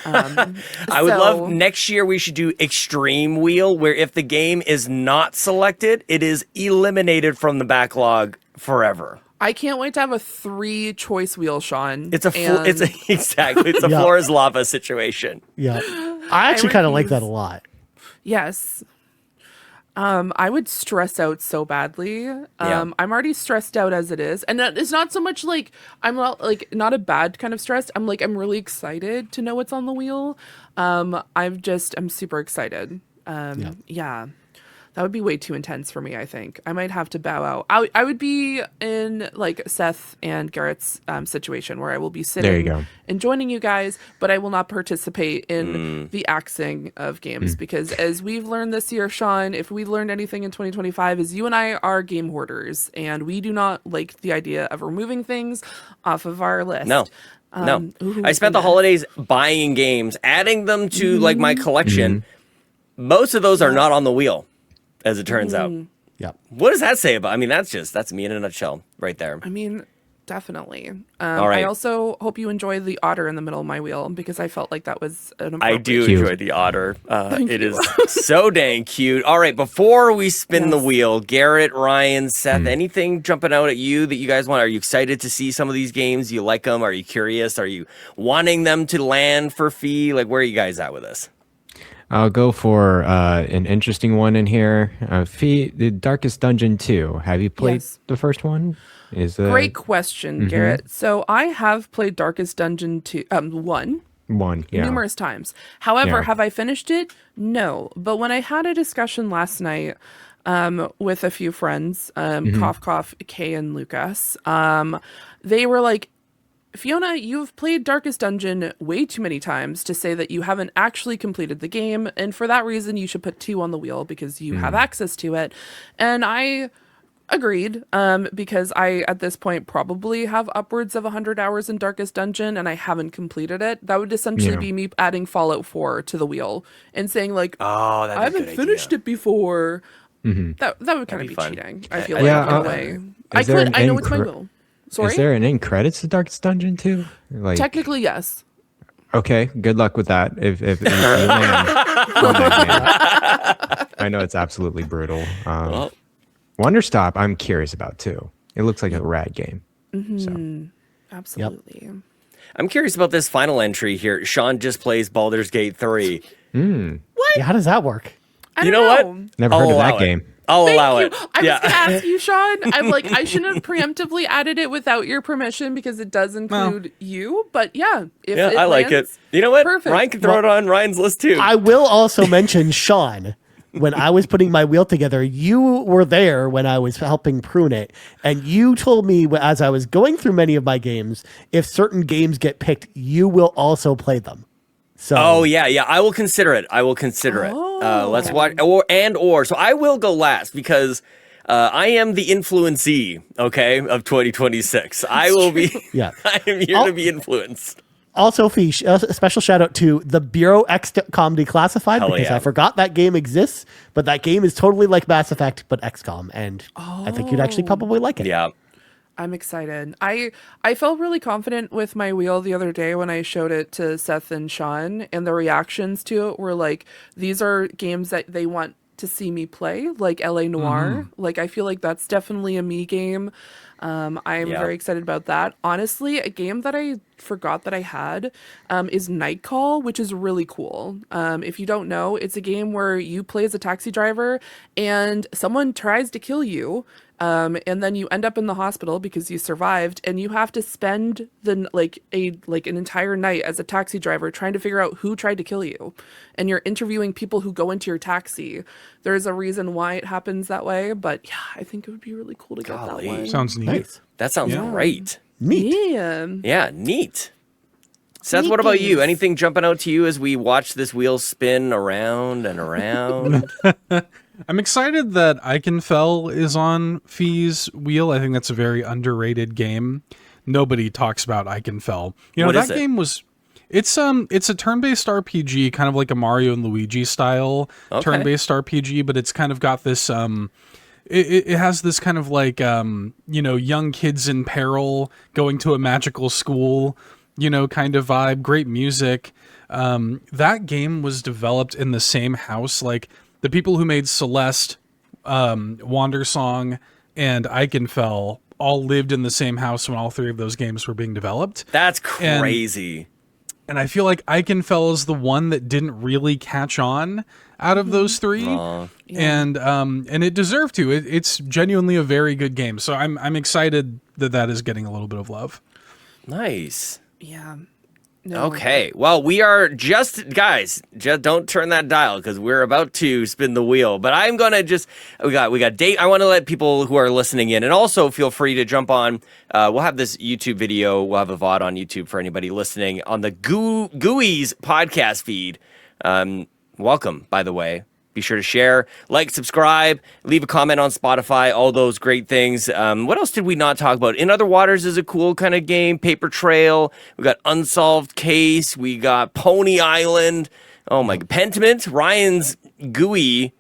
I would love next year we should do Extreme Wheel, where if the game is not selected, it is eliminated from the backlog forever. I can't wait to have a 3-choice wheel, Sean. Exactly. It's a floor is lava situation. Yeah. I actually kind of like that a lot. Yes. I would stress out so badly. I'm already stressed out as it is. And it's not so much like I'm not a bad kind of stressed. I'm really excited to know what's on the wheel. I'm super excited. Yeah. That would be way too intense for me, I think. I might have to bow out. I would be in like Seth and Garrett's situation where I will be sitting and joining you guys, but I will not participate in the axing of games because as we've learned this year, Sean, if we learned anything in 2025 is you and I are game hoarders and we do not like the idea of removing things off of our list. No. I spent the holidays buying games, adding them to like my collection. Most of those are not on the wheel, as it turns out. Yeah. What does that say about? I mean, that's me in a nutshell, right there. I mean, definitely. All right. I also hope you enjoy the otter in the middle of my wheel because I felt like that was an appropriate. I do enjoy the otter. It is so dang cute. All right, before we spin the wheel, Garret, Ryan, Seth, anything jumping out at you that you guys want? Are you excited to see some of these games? Do you like them? Are you curious? Are you wanting them to land for fee? Like, where are you guys at with this? I'll go for an interesting one in here. The Darkest Dungeon 2. Have you played the first one? Great question, Garret. So I have played Darkest Dungeon 2, 1. Numerous times. However, have I finished it? No. But when I had a discussion last night with a few friends, Cough Cough, Kay, and Lucas, they were like, Fiona, you've played Darkest Dungeon way too many times to say that you haven't actually completed the game, and for that reason, you should put 2 on the wheel because you have access to it. And I agreed, because I, at this point, probably have upwards of 100 hours in Darkest Dungeon, and I haven't completed it. That would essentially be me adding Fallout 4 to the wheel and saying, like, I haven't finished it before. That would kind of be cheating, I feel like, in a way. I know it's my will. Sorry? Is there an end credits to Darkest Dungeon 2? Like, technically, yes. Okay, good luck with that. If you land on that game. I know it's absolutely brutal. Wonderstop, I'm curious about too. It looks like a rad game. Absolutely. Yep. I'm curious about this final entry here. Sean just plays Baldur's Gate 3. What? Yeah, how does that work? You know what? Never heard of that game. I'll allow it. I was going to ask you, Sean. I'm like, I shouldn't have preemptively added it without your permission because it does include you. But yeah, if it I like lands, it. You know what? Perfect. Ryan can throw it on Ryan's list too. I will also mention, Sean, when I was putting my wheel together, you were there when I was helping prune it. And you told me as I was going through many of my games, if certain games get picked, you will also play them. So, I will consider it. Let's watch or. So I will go last because I am the influencee, of 2026. I will be. Yeah, I am here to be influenced. Also, Fish, a special shout out to the Bureau XCOM Declassified because I forgot that game exists, but that game is totally like Mass Effect but XCOM, and I think you'd actually probably like it. Yeah. I'm excited. I felt really confident with my wheel the other day when I showed it to Seth and Sean, and the reactions to it were like, these are games that they want to see me play, like LA Noire. Like, I feel like that's definitely a me game. I'm very excited about that. Honestly, a game that I forgot that I had is Night Call, which is really cool. If you don't know, it's a game where you play as a taxi driver and someone tries to kill you. And then you end up in the hospital because you survived, and you have to spend an entire night as a taxi driver trying to figure out who tried to kill you. And you're interviewing people who go into your taxi. There's a reason why it happens that way, but yeah, I think it would be really cool to get that one. Sounds neat. Nice. That sounds great. Neat. Yeah. Yeah, neat. Seth, what about you? Anything jumping out to you as we watch this wheel spin around and around? I'm excited that Eichenfell is on Fee's wheel. I think that's a very underrated game. Nobody talks about Eichenfell. You know, What that is it? game was it's a turn-based RPG, kind of like a Mario and Luigi style turn-based RPG, but it's kind of got this it has this kind of like young kids in peril going to a magical school, kind of vibe, great music. That game was developed in the same house, like the people who made Celeste, Wandersong, and Eichenfell all lived in the same house when all three of those games were being developed. That's crazy. And I feel like Eichenfell is the one that didn't really catch on out of those three. And it deserved to. It's genuinely a very good game. So I'm excited that is getting a little bit of love. Nice. Yeah. No. Okay. Well, we are guys, just don't turn that dial because we're about to spin the wheel. But I'm gonna we got date. I want to let people who are listening in, and also feel free to jump on. We'll have this YouTube video. We'll have a VOD on YouTube for anybody listening on the GUI's podcast feed. Welcome, by the way. Be sure to share, like, subscribe, leave a comment on Spotify, all those great things. What else did we not talk about? In Other Waters is a cool kind of game. Paper Trail. We got Unsolved Case. We got Pony Island. Oh my, Pentiment. Ryan's GUI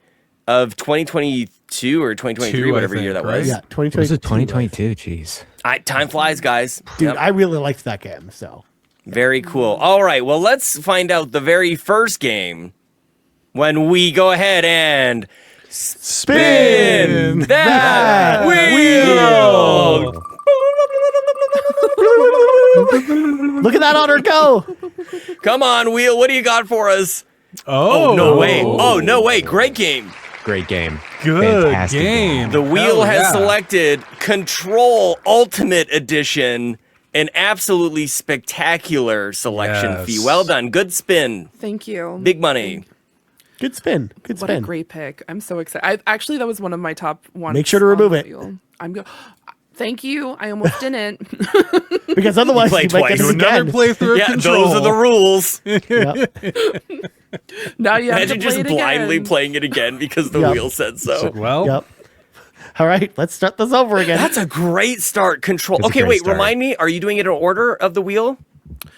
of 2022 or 2023, whatever year that was. Yeah, 2022. Was it 2022? Jeez. Time flies, guys. Dude, Yep. I really liked that game, so. Very cool. All right, well, let's find out the very first game when we go ahead and spin that wheel. Look at that otter go. Come on, wheel. What do you got for us? Oh, no way. Oh, no way. Great game. Great game. Good Fantastic game. The wheel Hell has yeah. selected Control Ultimate Edition. An absolutely spectacular selection, Yes. Fee. Well done. Good spin. Thank you. Big money. Good spin. Good What a spin. great pick. I'm so excited. Actually, that was one of my top ones. Make sure to remove it. I'm good. Thank you. I almost didn't. Because otherwise Play you might get twice. it Another again. playthrough of Yeah, Control. those are the rules. Yep. Now you have to Imagine play just it blindly again. playing it again because the Yep. wheel said so. Well, Yep. All right, let's start this over again. That's a great start. Control. That's a Okay, great wait. start. Remind me. Are you doing it in order of the wheel?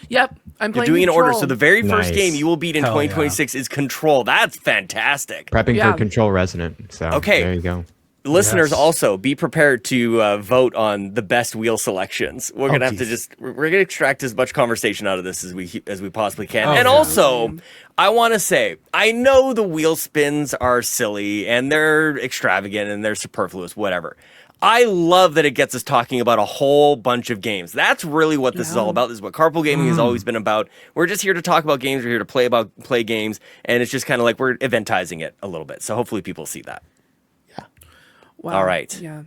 Yep. I'm You're playing doing it in order. Control. So the very first Nice. game you will beat in Hell yeah. 2026 is Control. That's fantastic. Prepping Yeah. for Control Resonant. So Okay. there you go. Listeners, Yes. also be prepared to vote on the best wheel selections. We're gonna have to geez. we're gonna extract as much conversation out of this as we possibly can. Oh, and yeah. also, I want to say, I know the wheel spins are silly and they're extravagant and they're superfluous, whatever. I love that it gets us talking about a whole bunch of games. That's really what this is all about. This is what carpool gaming has always been about. We're just here to talk about games. We're here to play games, and it's just kind of like we're eventizing it a little bit. So hopefully people see that. Wow. All right. Yeah.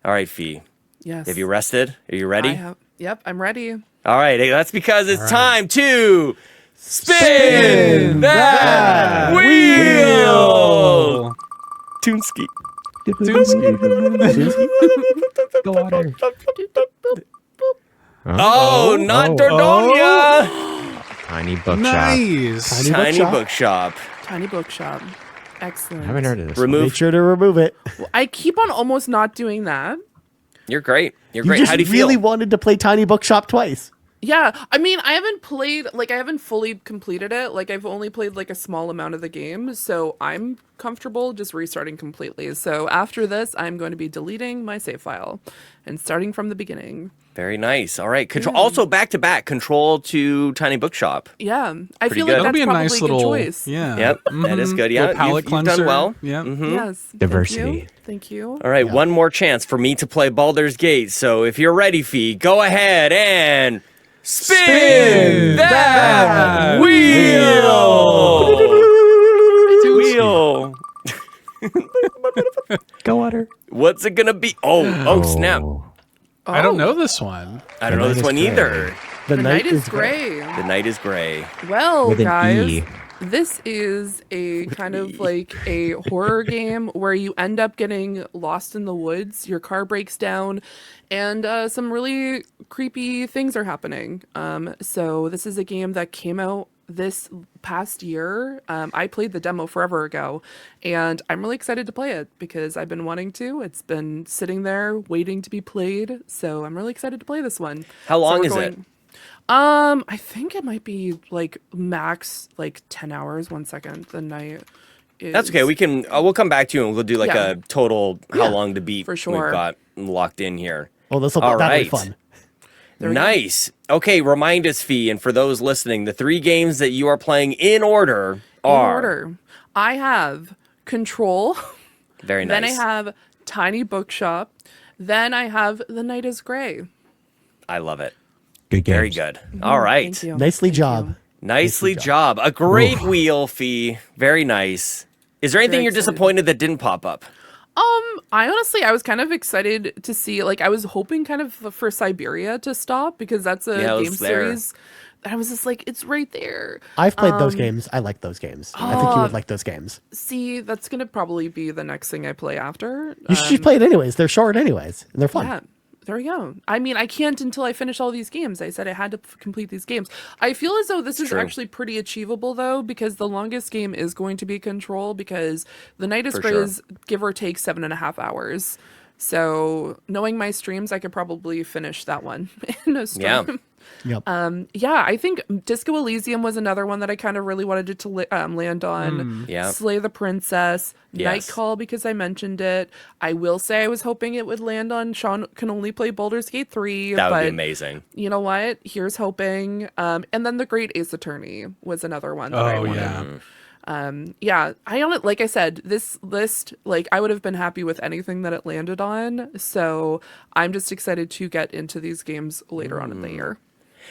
All right, Fee. Yes. Have you rested? Are you ready? Yep. I'm ready. All right. Hey, that's because it's time to spin that wheel. Toonski. Go water. Oh, not Dordogne. Tiny bookshop. nice. Tiny bookshop. Tiny bookshop. Excellent. I haven't heard of this. Make Remove. sure to remove it. I keep on almost not doing that. You're great. You're You great. just How do you really feel? wanted to play Tiny Bookshop twice. Yeah, I mean, I haven't fully completed it. Like, I've only played like a small amount of the game, so I'm comfortable just restarting completely. So after this, I'm going to be deleting my save file and starting from the beginning. Very nice. All right. Control. Also, back to back. Control to Tiny Bookshop. Yeah, I Pretty feel good. like That'll that's be a probably nice a good little choice. Yeah. Yep. That is good. Yeah. Little palate You've cleanser. done well. Yeah. Yes. Diversity. Thank you. All right. One more chance for me to play Baldur's Gate. So if you're ready, Fee, go ahead and spin that wheel. Wheel. Go water. What's it gonna be? Oh, snap! I don't know this one. I don't know this one either. The Night is Gray. The Night is Gray. Well, With an guys, E. this is a kind of like a horror game where you end up getting lost in the woods. Your car breaks down, and some really creepy things are happening. So this is a game that came out this past year. I played the demo forever ago, and I'm really excited to play it because I've been wanting to. It's been sitting there waiting to be played, so I'm really excited to play this one. How long is it? I think it might be like max like 10 hours. 1 second. The night is... That's okay. We can. We'll come back to you and we'll do like Yeah. a total how long to beat for sure. we've got locked in here. Oh, that'll be fun. Nice. Okay, remind us, Fee, and for those listening, the 3 games that you are playing in order are. In order. I have Control. Very nice. Then I have Tiny Bookshop. Then I have The Night is Gray. I love it. Good games. Very good. All right. Thank you. Nicely job. Nicely job. A great wheel, Fee. Very nice. Is there anything Very you're excited. disappointed that didn't pop up? I was kind of excited to see, like, I was hoping kind of for Siberia to stop because that's a Yeah, it game was there. series. And I was just like, it's right there. I've played those games. I like those games. I think you would like those games. See, that's going to probably be the next thing I play after. You should play it anyways. They're short anyways, and they're fun. Yeah, there we go. I mean, I can't until I finish all these games. I said I had to complete these games. I feel as though this is True. actually pretty achievable, though, because the longest game is going to be Control, because The Night is For Gray sure. is give or take 7.5 hours. So knowing my streams, I could probably finish that one in a stream. Yeah. Yep. Yeah, I think Disco Elysium was another one that I kind of really wanted it to land on. yeah. Slay the Princess, Yes. Night Call, because I mentioned it. I will say I was hoping it would land on Sean Can Only Play Baldur's Gate 3. That would but be amazing. you know what? Here's hoping. And then The Great Ace Attorney was another one that I Oh wanted. yeah. Yeah, like I said, this list, like, I would have been happy with anything that it landed on. So I'm just excited to get into these games later on in the year.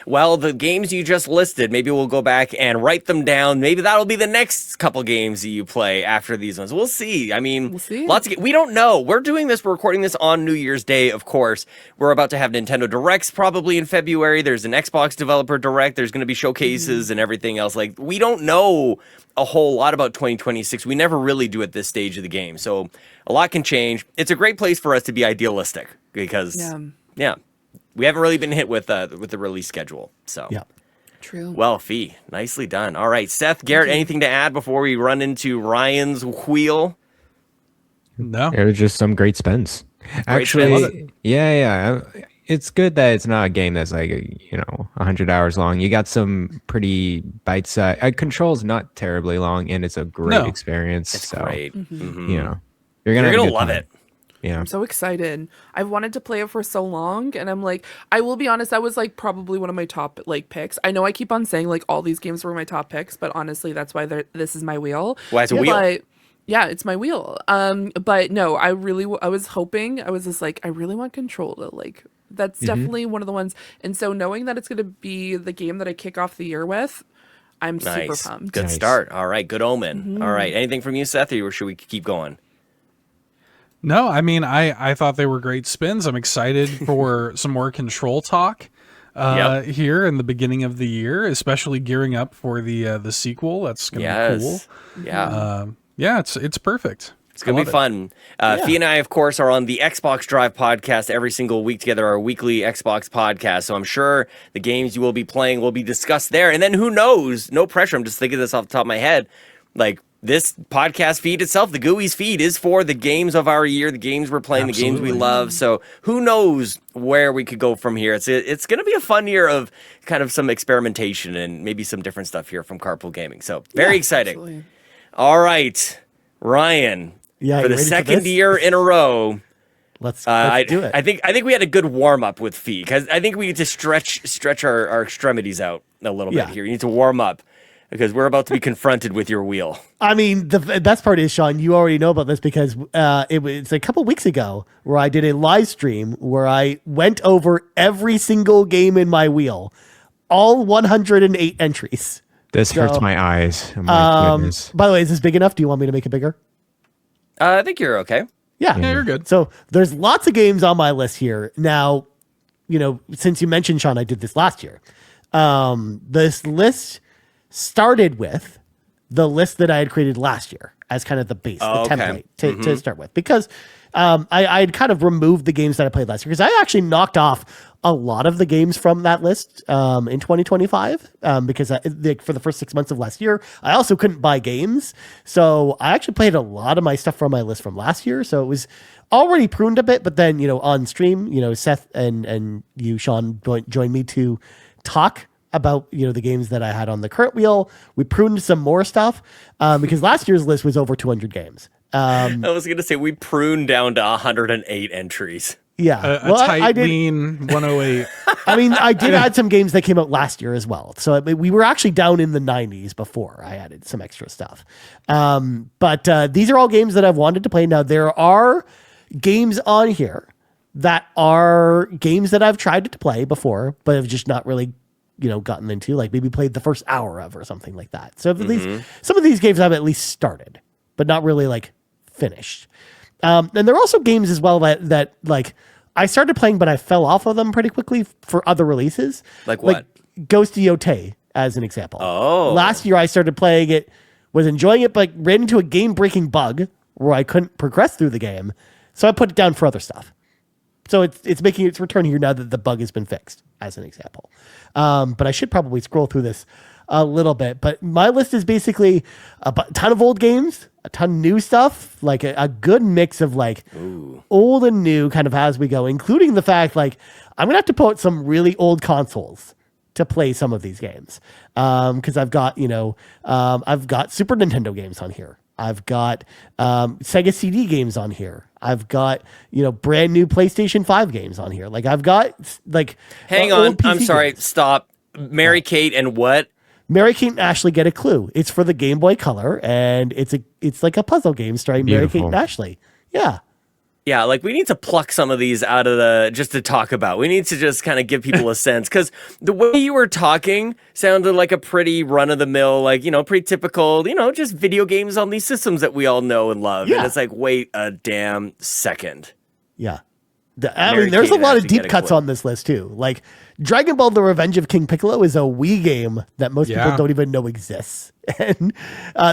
Well, the games you just listed, maybe we'll go back and write them down. Maybe that'll be the next couple games that you play after these ones. We'll see. I mean, We'll see. we don't know. We're doing this, we're recording this on New Year's Day, of course. We're about to have Nintendo Directs probably in February. There's an Xbox Developer Direct. There's going to be showcases and everything else. Like, we don't know a whole lot about 2026. We never really do at this stage of the game. So a lot can change. It's a great place for us to be idealistic because, yeah, we haven't really been hit with the release schedule. So, Yeah. True. well, Fee, nicely done. All right, Seth, Garrett, anything to add before we run into Ryan's wheel? No. It was just some great spins. spins. Actually, yeah. It's good that it's not a game that's like 100 hours long. You got some pretty bite size. Control's not terribly long, and it's a great experience. It's so, great. you're gonna have a good love time. it. Yeah. I'm so excited. I've wanted to play it for so long, and I'm like, I will be honest, that was like probably one of my top like picks. I know I keep on saying like all these games were my top picks, but honestly, that's why this is my wheel. Why it's a wheel? But, yeah, it's my wheel. But no, I was hoping, I was just like, I really want Control to like. That's definitely one of the ones. And so knowing that it's going to be the game that I kick off the year with, I'm super pumped. Good Nice. start. All right, good omen. All right, anything from you, Seth, or should we keep going? No, I mean, I thought they were great spins. I'm excited for some more Control talk here in the beginning of the year, especially gearing up for the sequel. That's gonna be cool. Yeah. Yeah, it's perfect. It's going to be fun. Fee and I, of course, are on the Xbox Drive podcast every single week together, our weekly Xbox podcast. So I'm sure the games you will be playing will be discussed there. And then who knows? No pressure. I'm just thinking this off the top of my head. Like, this podcast feed itself, the GUI's feed, is for the games of our year, the games we're playing, the games we love. So who knows where we could go from here. It's going to be a fun year of kind of some experimentation and maybe some different stuff here from Carpool Gaming. So very exciting. Absolutely. All right, Ryan. Yeah, For the you ready for second this? year in a row, Let's I do it. I think we had a good warm up with Fee because I think we need to stretch our extremities out a little bit here. You need to warm up because we're about to be confronted with your wheel. I mean, the best part is, Sean, you already know about this because it's a couple weeks ago where I did a live stream where I went over every single game in my wheel, all 108 entries. This hurts my eyes. Oh my goodness. By the way, is this big enough? Do you want me to make it bigger? I think you're okay. Yeah. Yeah, you're good. So there's lots of games on my list here. Now, since you mentioned, Sean, I did this last year. This list started with the list that I had created last year as kind of the base, the template to start with, because I had kind of removed the games that I played last year, because I actually knocked off a lot of the games from that list in 2025 because for the first 6 months of last year, I also couldn't buy games. So I actually played a lot of my stuff from my list from last year. So it was already pruned a bit, but then, on stream, Seth and you, Sean, joined me to talk about, the games that I had on the current wheel. We pruned some more stuff because last year's list was over 200 games. I was going to say we pruned down to 108 entries. Yeah. A tight, lean 108. I mean, I did add some games that came out last year as well. So we were actually down in the 90s before I added some extra stuff. But these are all games that I've wanted to play. Now, there are games on here that are games that I've tried to play before, but have just not really, gotten into, like maybe played the first hour of or something like that. So at least some of these games I've at least started, but not really like finished. And there are also games as well that like I started playing, but I fell off of them pretty quickly for other releases. Like what? Like Ghost Yote, as an example. Oh. Last year I started playing it, was enjoying it, but ran into a game-breaking bug where I couldn't progress through the game. So I put it down for other stuff. So it's making its return here now that the bug has been fixed, as an example. But I should probably scroll through this a little bit. But my list is basically a ton of old games, a ton of new stuff, like a good mix of like old and new kind of as we go, including the fact like I'm going to have to put some really old consoles to play some of these games. Because I've got, I've got Super Nintendo games on here. I've got Sega CD games on here. I've got, brand new PlayStation 5 games on here. Like I've got like Hang on, I'm sorry, stop. Mary Kate and what? Mary Kate and Ashley Get a Clue. It's for the Game Boy Color, and it's like a puzzle game starring Mary Kate and Ashley. Yeah. Yeah, like we need to pluck some of these out of just to talk about. We need to just kind of give people a sense, because the way you were talking sounded like a pretty run-of-the-mill, like, pretty typical, just video games on these systems that we all know and love. Yeah. And it's like, wait a damn second. Yeah. I mean, there's a lot of deep cuts on this list, too. Like, Dragon Ball The Revenge of King Piccolo is a Wii game that most people don't even know exists. And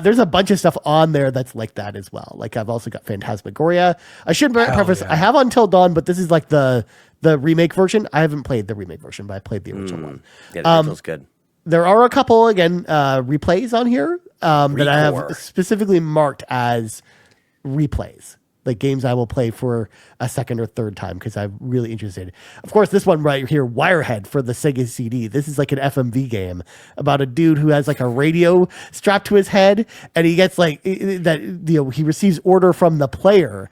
there's a bunch of stuff on there that's like that as well. Like, I've also got Phantasmagoria. I should preface, I have Until Dawn, but this is like the remake version. I haven't played the remake version, but I played the original one. Yeah, the original's good. There are a couple, again, replays on here that I have specifically marked as replays. Like games I will play for a second or third time because I'm really interested. Of course, this one right here, Wirehead for the Sega CD. This is like an FMV game about a dude who has like a radio strapped to his head, and he gets like that. He receives order from the player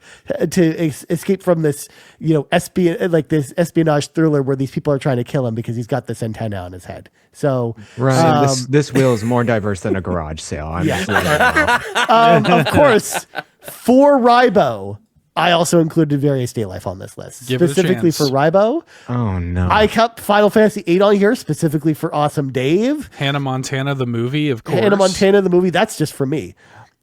to escape from this, this espionage thriller where these people are trying to kill him because he's got this antenna on his head. So right, this wheel is more diverse than a garage sale. Of course. For Rybo, I also included Various Day Life on this list, specifically for Rybo. Oh, no. I kept Final Fantasy VIII on here, specifically for Awesome Dave. Hannah Montana, the movie, of course. Hannah Montana, the movie, that's just for me.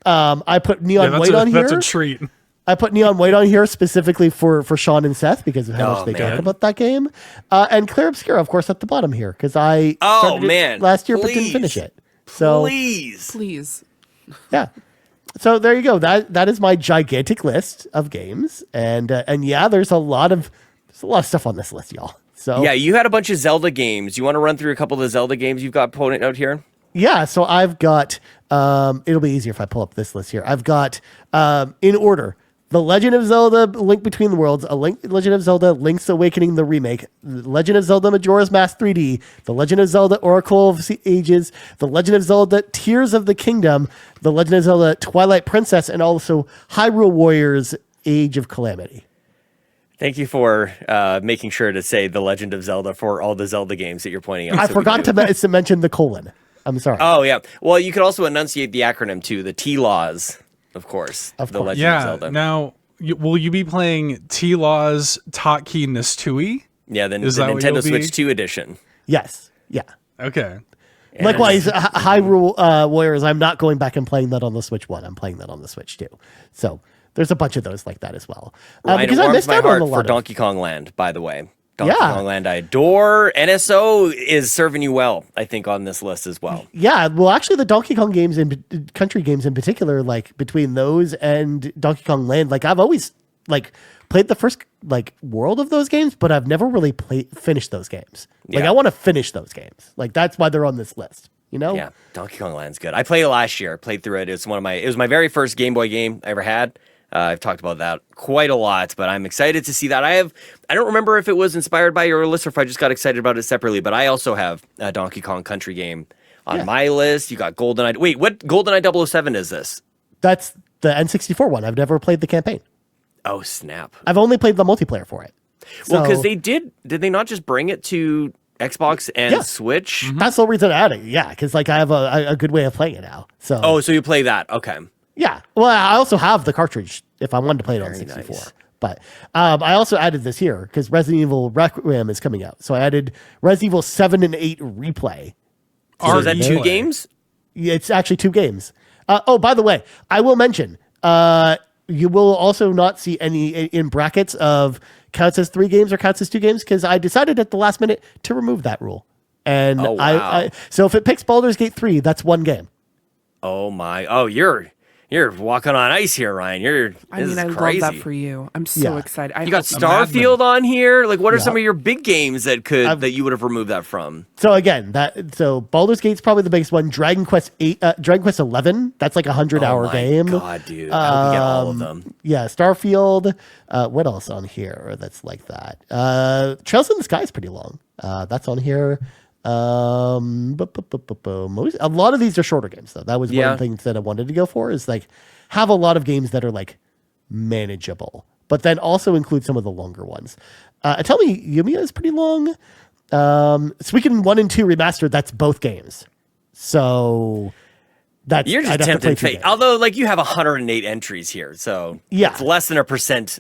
I put Neon White on here. That's a treat. I put Neon White on here specifically for Sean and Seth because of how much they talk about that game. And Clear Obscura, of course, at the bottom here because I started it last year but didn't finish it. So Please. Yeah. So there you go. That is my gigantic list of games, and yeah, there's a lot of stuff on this list, y'all. So yeah, you had a bunch of Zelda games. You want to run through a couple of the Zelda games you've got pointed out here? Yeah. So I've got. It'll be easier if I pull up this list here. I've got in order: The Legend of Zelda: Link Between the Worlds, Legend of Zelda: Link's Awakening, the remake, The Legend of Zelda: Majora's Mask 3D, The Legend of Zelda: Oracle of Ages, The Legend of Zelda: Tears of the Kingdom, The Legend of Zelda: Twilight Princess, and also Hyrule Warriors: Age of Calamity. Thank you for making sure to say The Legend of Zelda for all the Zelda games that you're pointing out. I forgot to mention the colon. I'm sorry. Oh, yeah. Well, you could also enunciate the acronym, too, the T-Laws. Of course. The Legend of Zelda. Now, will you be playing T-Laws Tatkey Nistui? Yeah, the Nintendo Switch 2 edition. Yes. Yeah. Okay. And likewise, Hyrule Warriors, I'm not going back and playing that on the Switch 1. I'm playing that on the Switch 2. So There's a bunch of those like that as well. Ryan, Because it I warms missed my out on heart a for lot of. Donkey Kong Land, by the way. Donkey Yeah. Kong Land I adore. NSO is serving you well, I think, on this list as well. Yeah, well, actually, the Donkey Kong games and country games in particular, like between those and Donkey Kong Land, like I've always like played the first like world of those games, but I've never really finished those games. Like Yeah. I want to finish those games. Like that's why they're on this list. You know? Yeah, Donkey Kong Land's good. I played it last year. I played through it. It was my very first Game Boy game I ever had. I've talked about that quite a lot, but I'm excited to see that. I don't remember if it was inspired by your list or if I just got excited about it separately, but I also have a Donkey Kong Country game on my list. You got GoldenEye. Wait, what GoldenEye 007 is this? That's the N64 one. I've never played the campaign. Oh, snap. I've only played the multiplayer for it. Well, because So- did they not just bring it to Xbox and Switch? That's the reason I added it. Yeah, because like I have a good way of playing it now. So Oh, so you play that. Okay. yeah. Well, I also have the cartridge if I wanted to play it on 64. nice. But I also added this here because Resident Evil Requiem is coming out. So I added Resident Evil 7 and 8 Replay. So is that two Replay. games? Yeah, it's actually 2 games. Oh, by the way, I will mention you will also not see any in brackets of counts as 3 games or counts as 2 games because I decided at the last minute to remove that rule. And Oh, wow. so if it picks Baldur's Gate 3, that's 1 game. Oh my! Oh, you're walking on ice here, Ryan. I This mean, I is crazy. love that for you. I'm so Yeah. excited. You got hope- Starfield on here. Like, what are Yeah. some of your big games that you would have removed that from? So again, so Baldur's Gate's probably the biggest one. Dragon Quest 11, that's like a 100-hour Oh my game. God, dude! I hope you get all of them. Yeah, Starfield. What else on here that's like that? Trails in the Sky is pretty long. That's on here. A lot of these are shorter games though. That was one Yeah. of the things that I wanted to go for is like have a lot of games that are like manageable, but then also include some of the longer ones. Tell me, Yumiya is pretty long. Suikoden 1 and 2 remastered. That's both games. So that's You're just I'd have to play tempting 2 fate. games. Although, like, you have 108 entries here, so Yeah. it's less than 1%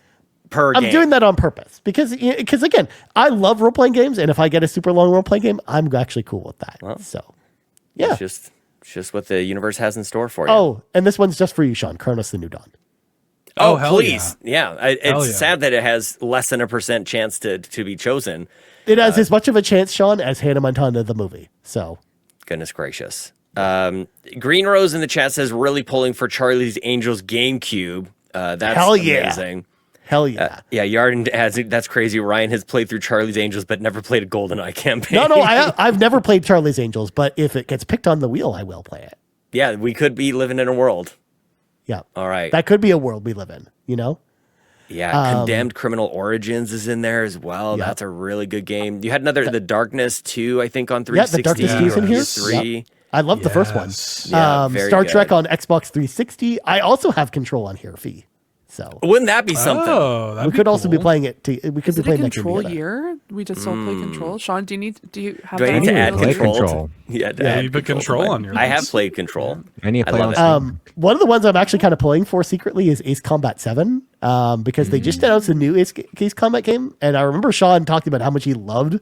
per I'm game. doing that on purpose because again, I love role playing games, and if I get a super long role playing game, I'm actually cool with that. So, yeah. It's just what the universe has in store for you. Oh, and this one's just for you, Sean. Chronos: The New Dawn. Oh, hell please. Yeah. Hell It's yeah. sad that it has less than 1% chance to be chosen. It has as much of a chance, Sean, as Hannah Montana the movie. So, Goodness gracious. Green Rose in the chat says really pulling for Charlie's Angels GameCube. That's Hell yeah. amazing. hell yeah. Yeah, Yarden has that's crazy. Ryan has played through Charlie's Angels, but never played a GoldenEye campaign. No, I've never played Charlie's Angels, but if it gets picked on the wheel, I will play it. Yeah, we could be living in a world. Yeah. All right. That could be a world we live in, you know? Yeah, Condemned Criminal Origins is in there as well. Yep. That's a really good game. You had another The Darkness 2, I think, on Yeah, 360. the Darkness 2 is in here. 3. Yep. I love the first one. Yes. Yeah, very Star good. Trek on Xbox 360. I also have Control on here, Fee. So Wouldn't that be something? Oh, that'd we could also be cool. playing it. We could Is be it a playing that game control together. year? We just don't play control. Sean, do you have Do I that need to on add your Play list? control? Control. Yeah, to Yeah, add you put control on your I have list. played Control. I need to play love on it. Steam. One of the ones I'm actually kind of pulling for secretly is Ace Combat 7 because they just announced a new Ace Combat game. And I remember Sean talking about how much he loved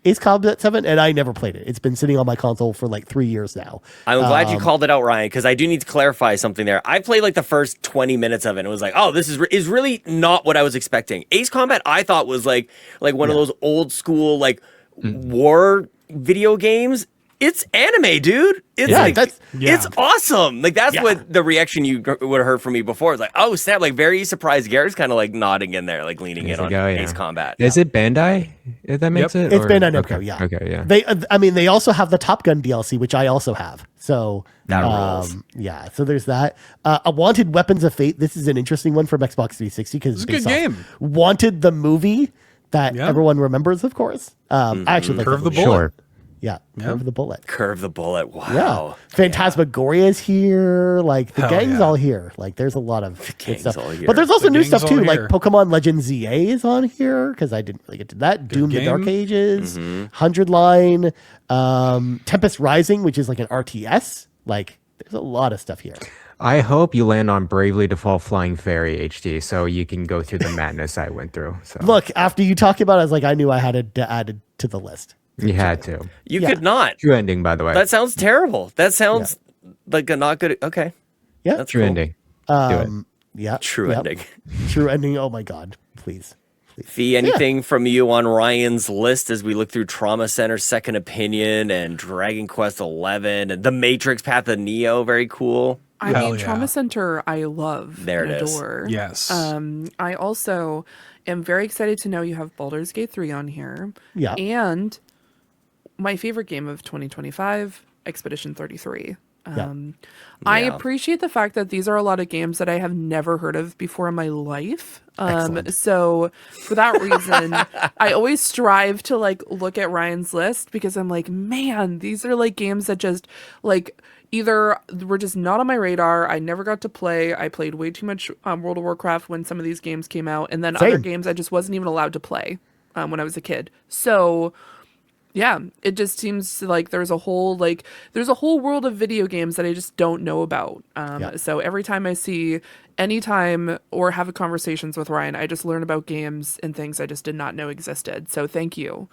Ace Combat 7, and I never played it. It's been sitting on my console for like 3 years now. I'm glad you called it out, Ryan, because I do need to clarify something there. I played like the first 20 minutes of it and it was like, oh, this is really not what I was expecting. Ace Combat, I thought was like one of those old school like war video games. It's anime, dude. It's Yeah, like that's- it's awesome. Like that's Yeah. what the reaction you would have heard from me before. It's like, oh snap! Like very surprised. Garrett's kind of like nodding in there, like leaning in on Ace Combat. Is it Bandai? If that makes it? It's or- Bandai Namco, okay. yeah. Okay, yeah. They also have the Top Gun DLC, which I also have. So That rules. Yeah, so there's that. A Wanted Weapons of Fate. This is an interesting one from Xbox 360 because It's a good game. Wanted, the movie that Yeah. everyone remembers, of course. I actually like Curve the movie. Bullet. Sure. Yeah, Curve the Bullet. Curve the Bullet. Wow. Yeah, Phantasmagoria is here. Like the Hell gang's yeah. all here. Like there's a lot of good gang's stuff. all here. But there's also The new gang's stuff all too. Like here. Pokemon Legends ZA is on here because I didn't really get to that. Doom: The Dark game. Ages, 100 Line, Tempest Rising, which is like an RTS. Like there's a lot of stuff here. I hope you land on Bravely Default Flying Fairy HD so you can go through the madness I went through. So Look, after you talked about it, I was like, I knew I had to add it to the list. you had to. You Yeah. could not. True ending, by the way. That sounds terrible. That sounds like a not good. Okay. Yeah. That's True cool. ending. Do it. Yeah. True ending. True ending. Oh my God. Please. Fee, anything from you on Ryan's list as we look through Trauma Center, Second Opinion, and Dragon Quest 11, and The Matrix Path of Neo? Very cool. I mean, Trauma Center, I love and adore. Yes. I also am very excited to know you have Baldur's Gate 3 on here. Yeah. And my favorite game of 2025, Expedition 33. I appreciate the fact that these are a lot of games that I have never heard of before in my life. So for that reason, I always strive to like look at Ryan's list because I'm like, man, these are like games that just like either were just not on my radar. I never got to play. I played way too much World of Warcraft when some of these games came out, and then other games I just wasn't even allowed to play when I was a kid. So yeah, it just seems like there's a whole world of video games that I just don't know about. So every time I see anytime or have conversations with Ryan, I just learn about games and things I just did not know existed. So thank you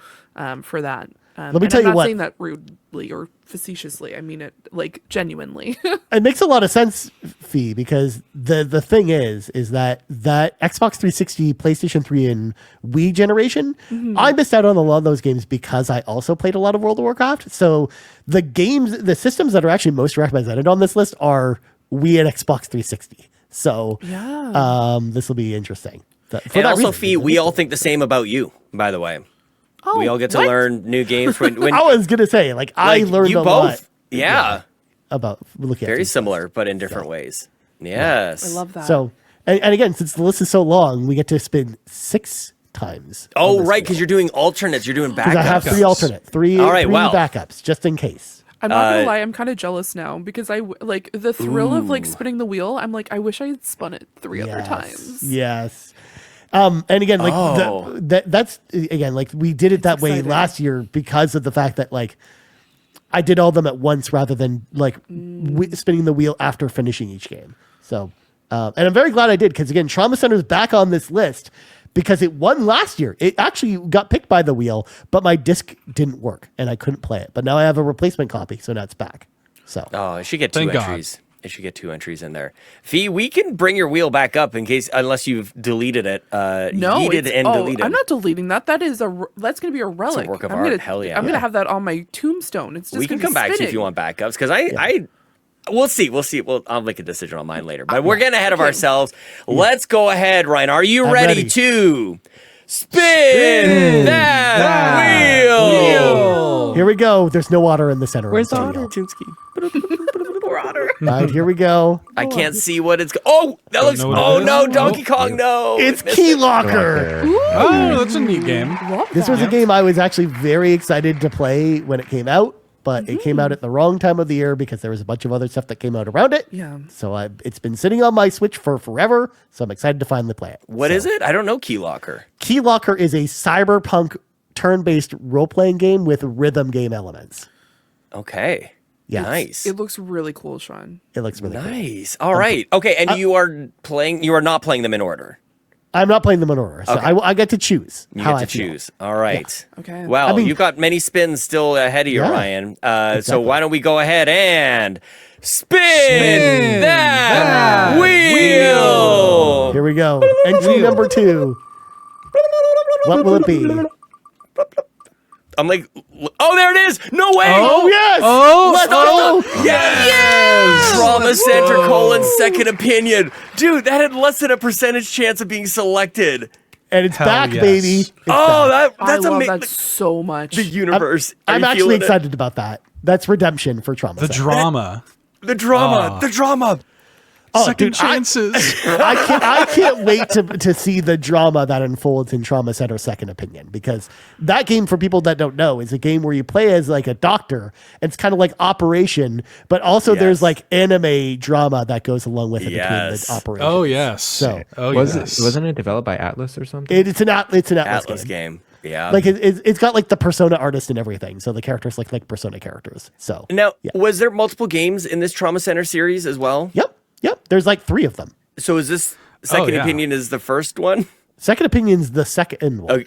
for that. Let me tell you what. I'm not saying that rudely or facetiously. I mean it like genuinely. It makes a lot of sense, Fee, because the thing is that Xbox 360, PlayStation 3, and Wii generation, I missed out on a lot of those games because I also played a lot of World of Warcraft. So the systems that are actually most represented on this list are Wii and Xbox 360. So this will be interesting. And also, Fee, we all think the same about you, by the way. Oh, we all get to learn new games. When I was gonna say, like I learned you a both, lot. Yeah, about looking at very similar, but in different ways. Yes, I love that. So, and again, since the list is so long, we get to spin 6 times. Oh, right, because you're doing alternates. You're doing backups. I have 3 alternate, three backups, just in case. I'm not gonna lie, I'm kind of jealous now because I like the thrill of like spinning the wheel. I'm like, I wish I had spun it 3 other times. Yes. And again, like that's again, like we did it that way last year because of the fact that like I did all of them at once rather than like spinning the wheel after finishing each game. So, and I'm very glad I did because again, Trauma Center is back on this list because it won last year. It actually got picked by the wheel, but my disc didn't work and I couldn't play it. But now I have a replacement copy, so now it's back. So, it should get 2 entries. It should get 2 entries in there. Fee, we can bring your wheel back up in case, unless you've deleted it. Deleted. I'm not deleting that. That's going to be a relic. It's a work of art. Hell yeah. I'm going to have that on my tombstone. It's just we can come back to you if you want backups because we'll see. I'll make a decision on mine later. But we're getting ahead of ourselves. Yeah. Let's go ahead, Ryan. Are you ready to spin that wheel? Here we go. There's no water in the center. Where's the water, Jimsky? Right, here we go. I can't see what it's. That looks. No, Donkey Kong. No, it's Key Locker. Oh, that's a neat game. This was a game I was actually very excited to play when it came out, but it came out at the wrong time of the year because there was a bunch of other stuff that came out around it. Yeah. So it's been sitting on my Switch for forever. So I'm excited to finally play it. What is it? I don't know. Key Locker. Key Locker is a cyberpunk turn-based role-playing game with rhythm game elements. Okay. Yeah, nice. It looks really cool, Sean. It looks really nice. Cool. All right. Okay, and you are not playing them in order. I'm not playing them in order. So I get to choose. You get to choose. All right. Yeah. Okay. Well, you've got many spins still ahead of you, Ryan. Exactly. So why don't we go ahead and spin that wheel? Here we go. Entry number 2. What will it be? I'm like, there it is! No way! Oh, yes! Yes! Trauma Center, second opinion. Dude, that had less than a percentage chance of being selected. And it's back, baby. It's that's I love amazing. that so much. The universe. I'm actually excited about that. That's redemption for Trauma Center. Drama. The drama. Second chances. I can't wait to see the drama that unfolds in Trauma Center Second Opinion, because that game, for people that don't know, is a game where you play as like a doctor. It's kind of like Operation, but also there's like anime drama that goes along with it between the Operation. Oh yes. So wasn't it developed by Atlas or something? It's an Atlas game. Yeah. Like it's got like the Persona artist and everything. So the characters like Persona characters. So now, was there multiple games in this Trauma Center series as well? Yep. There's like 3 of them. So is this Second Opinion is the first one? Second Opinion's the second one.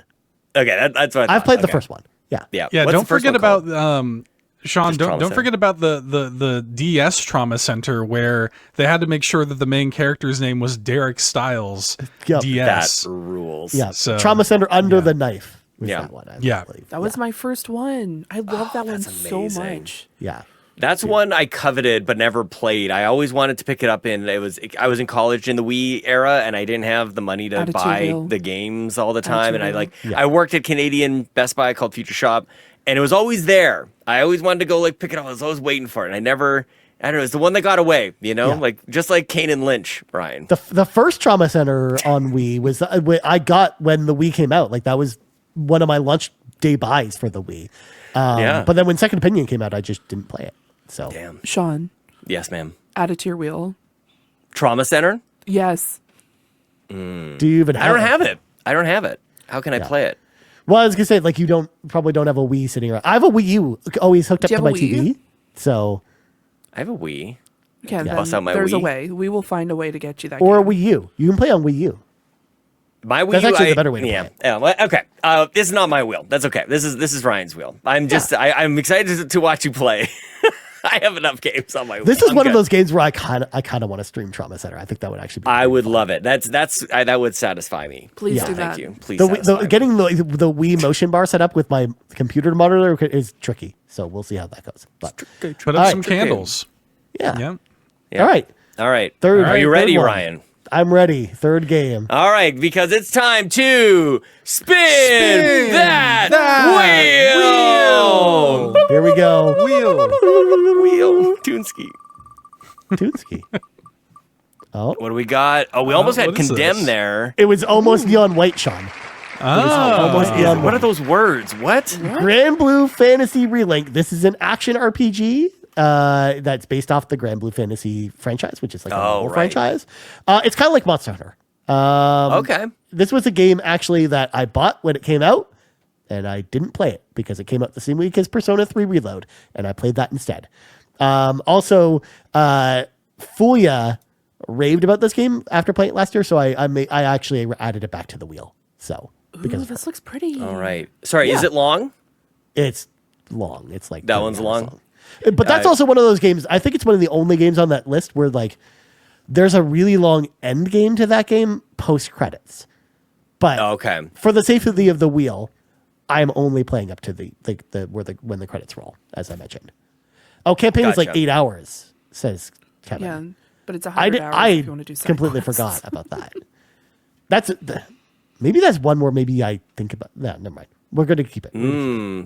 Okay, that's what I've played the first one. Yeah. Don't forget about Sean, don't forget about the DS Trauma Center where they had to make sure that the main character's name was Derek Styles. Yep. DS. That rules. Yeah. So, Trauma Center Under the Knife. Was that one, I believe. That was my first one. I love that one so much. Yeah. That's one I coveted but never played. I always wanted to pick it up, and I was in college in the Wii era, and I didn't have the money to buy the games all the time. And I worked at Canadian Best Buy called Future Shop, and it was always there. I always wanted to go pick it up. I was always waiting for it, and I don't know. It's the one that got away, just like Kane and Lynch, Brian. The first Trauma Center on Wii was I got when the Wii came out. That was one of my lunch day buys for the Wii. But then when Second Opinion came out, I just didn't play it. So damn. Sean. Yes, ma'am. Add it to your wheel. Trauma Center? Yes. Do you even have I don't have it. How can I play it? Well, I was gonna say you probably don't have a Wii sitting around. I have a Wii U always hooked up to my TV. So I have a Wii. Okay, bust out my there's Wii. a way. We will find a way to get you that. Or game. a Wii U. You can play on Wii U. My Wii That's U, actually the better way to play it. Yeah. Well, okay. This is not my wheel. That's okay. This is Ryan's wheel. I'm I'm excited to watch you play. I have enough games on my wheel. This is one of those games where I kind of want to stream Trauma Center. I think that would actually be I would love it. That would satisfy me. Please do Thank that. you. Please getting the Wii motion bar set up with my computer monitor is tricky. So we'll see how that goes. But put up some candles. Yeah. Yeah. All right. All right. Third. Are you ready, one. Ryan? I'm ready. Third game. All right, because it's time to spin that wheel. Here we go. Wheel. Toonski. Oh. What do we got? Oh, we almost had what is condemn this? there. It was almost neon white, Sean. Almost neon What are white. those words? What? Grand Blue Fantasy Relink. This is an action RPG that's based off the Grand Blue Fantasy franchise, which is a mobile franchise. It's kind of like Monster Hunter. Okay. This was a game actually that I bought when it came out, and I didn't play it because it came out the same week as Persona 3 Reload, and I played that instead. Also, Fulia raved about this game after playing it last year, so I actually added it back to the wheel. So because this looks pretty. All right. Sorry, is it long? it's long. It's like That 30 one's minutes long? But that's also one of those games. I think it's one of the only games on that list where there's a really long end game to that game post credits. But Okay. for the safety of the wheel, I'm only playing up to when the credits roll, as I mentioned. Oh, campaign is like Gotcha. 8 hours, says Kevin. Yeah, but it's 100 I hours if you want to do side completely quests. forgot about that. Maybe that's one where maybe I think about. No, never mind. We're going to keep it.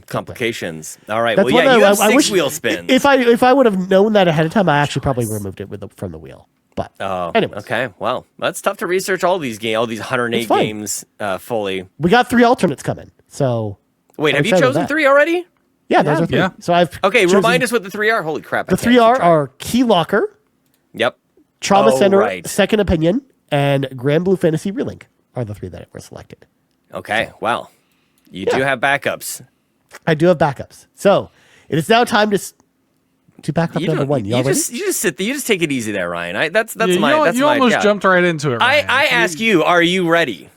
Complications. All right. That's Well, yeah, one you have I six wish wheel spins. If I would have known that ahead of time, I actually probably removed it from the wheel. But anyways, okay. Well, that's tough to research all these 108 fine. games fully. we got 3 alternates coming. So Wait, have you excited about chosen that. 3 already? yeah, those are 3. Yeah. So I've Okay, chosen- remind us what the 3 are. Holy crap. The 3 are Key Locker, Yep. Trauma Center, right. Second Opinion, and Grand Blue Fantasy Relink are the 3 that were selected. Okay. Well, you do have backups. I do have backups. So it is now time to back up number 1. You all ready? You just sit there. You just take it easy there, Ryan. That's Yeah, my. you almost jumped right into it. Ryan. I ask you, are you ready?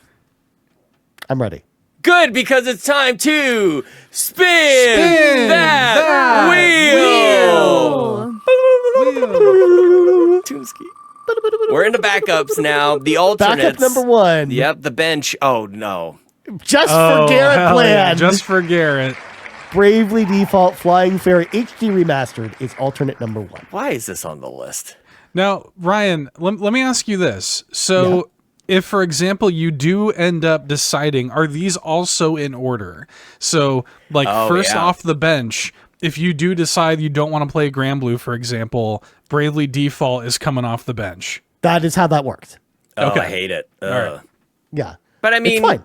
I'm ready. Good, because it's time to spin that wheel. Toonski. We're into backups now. The alternates. Backup number 1. Yep, the bench. Oh no. Just for Garret hell yeah, Bland. just for Garret. Bravely Default Flying Fairy HD Remastered is alternate number 1. Why is this on the list? Now, Ryan, let me ask you this. So, if, for example, you do end up deciding, are these also in order? So, first off the bench, if you do decide you don't want to play Grand Blue, for example, Bravely Default is coming off the bench. That is how that works. Oh, Okay. I hate it. right. Yeah. But I It's mean, fine.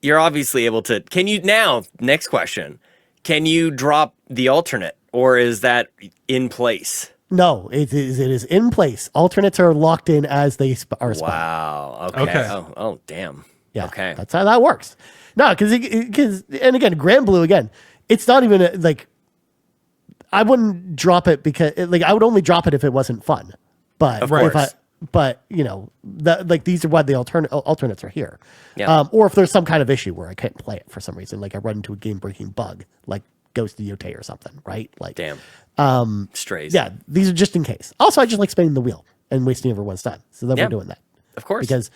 you're obviously able to. Can you now? Next question. Can you drop the alternate, or is that in place? No, it is in place. Alternates are locked in as they are spawned. Wow. Okay. Okay. Oh, damn. Yeah. Okay. That's how that works. No, because and again, Grand Blue again, it's not even I wouldn't drop it because I would only drop it if it wasn't fun. But Of course. these are why the alternates are here. Yeah. Or if there's some kind of issue where I can't play it for some reason, like I run into a game breaking bug, like goes to Yote or something, right? Like, Damn. Strays. Yeah, these are just in case. Also, I just like spinning the wheel and wasting everyone's time. So then we're doing that. Of course. Because.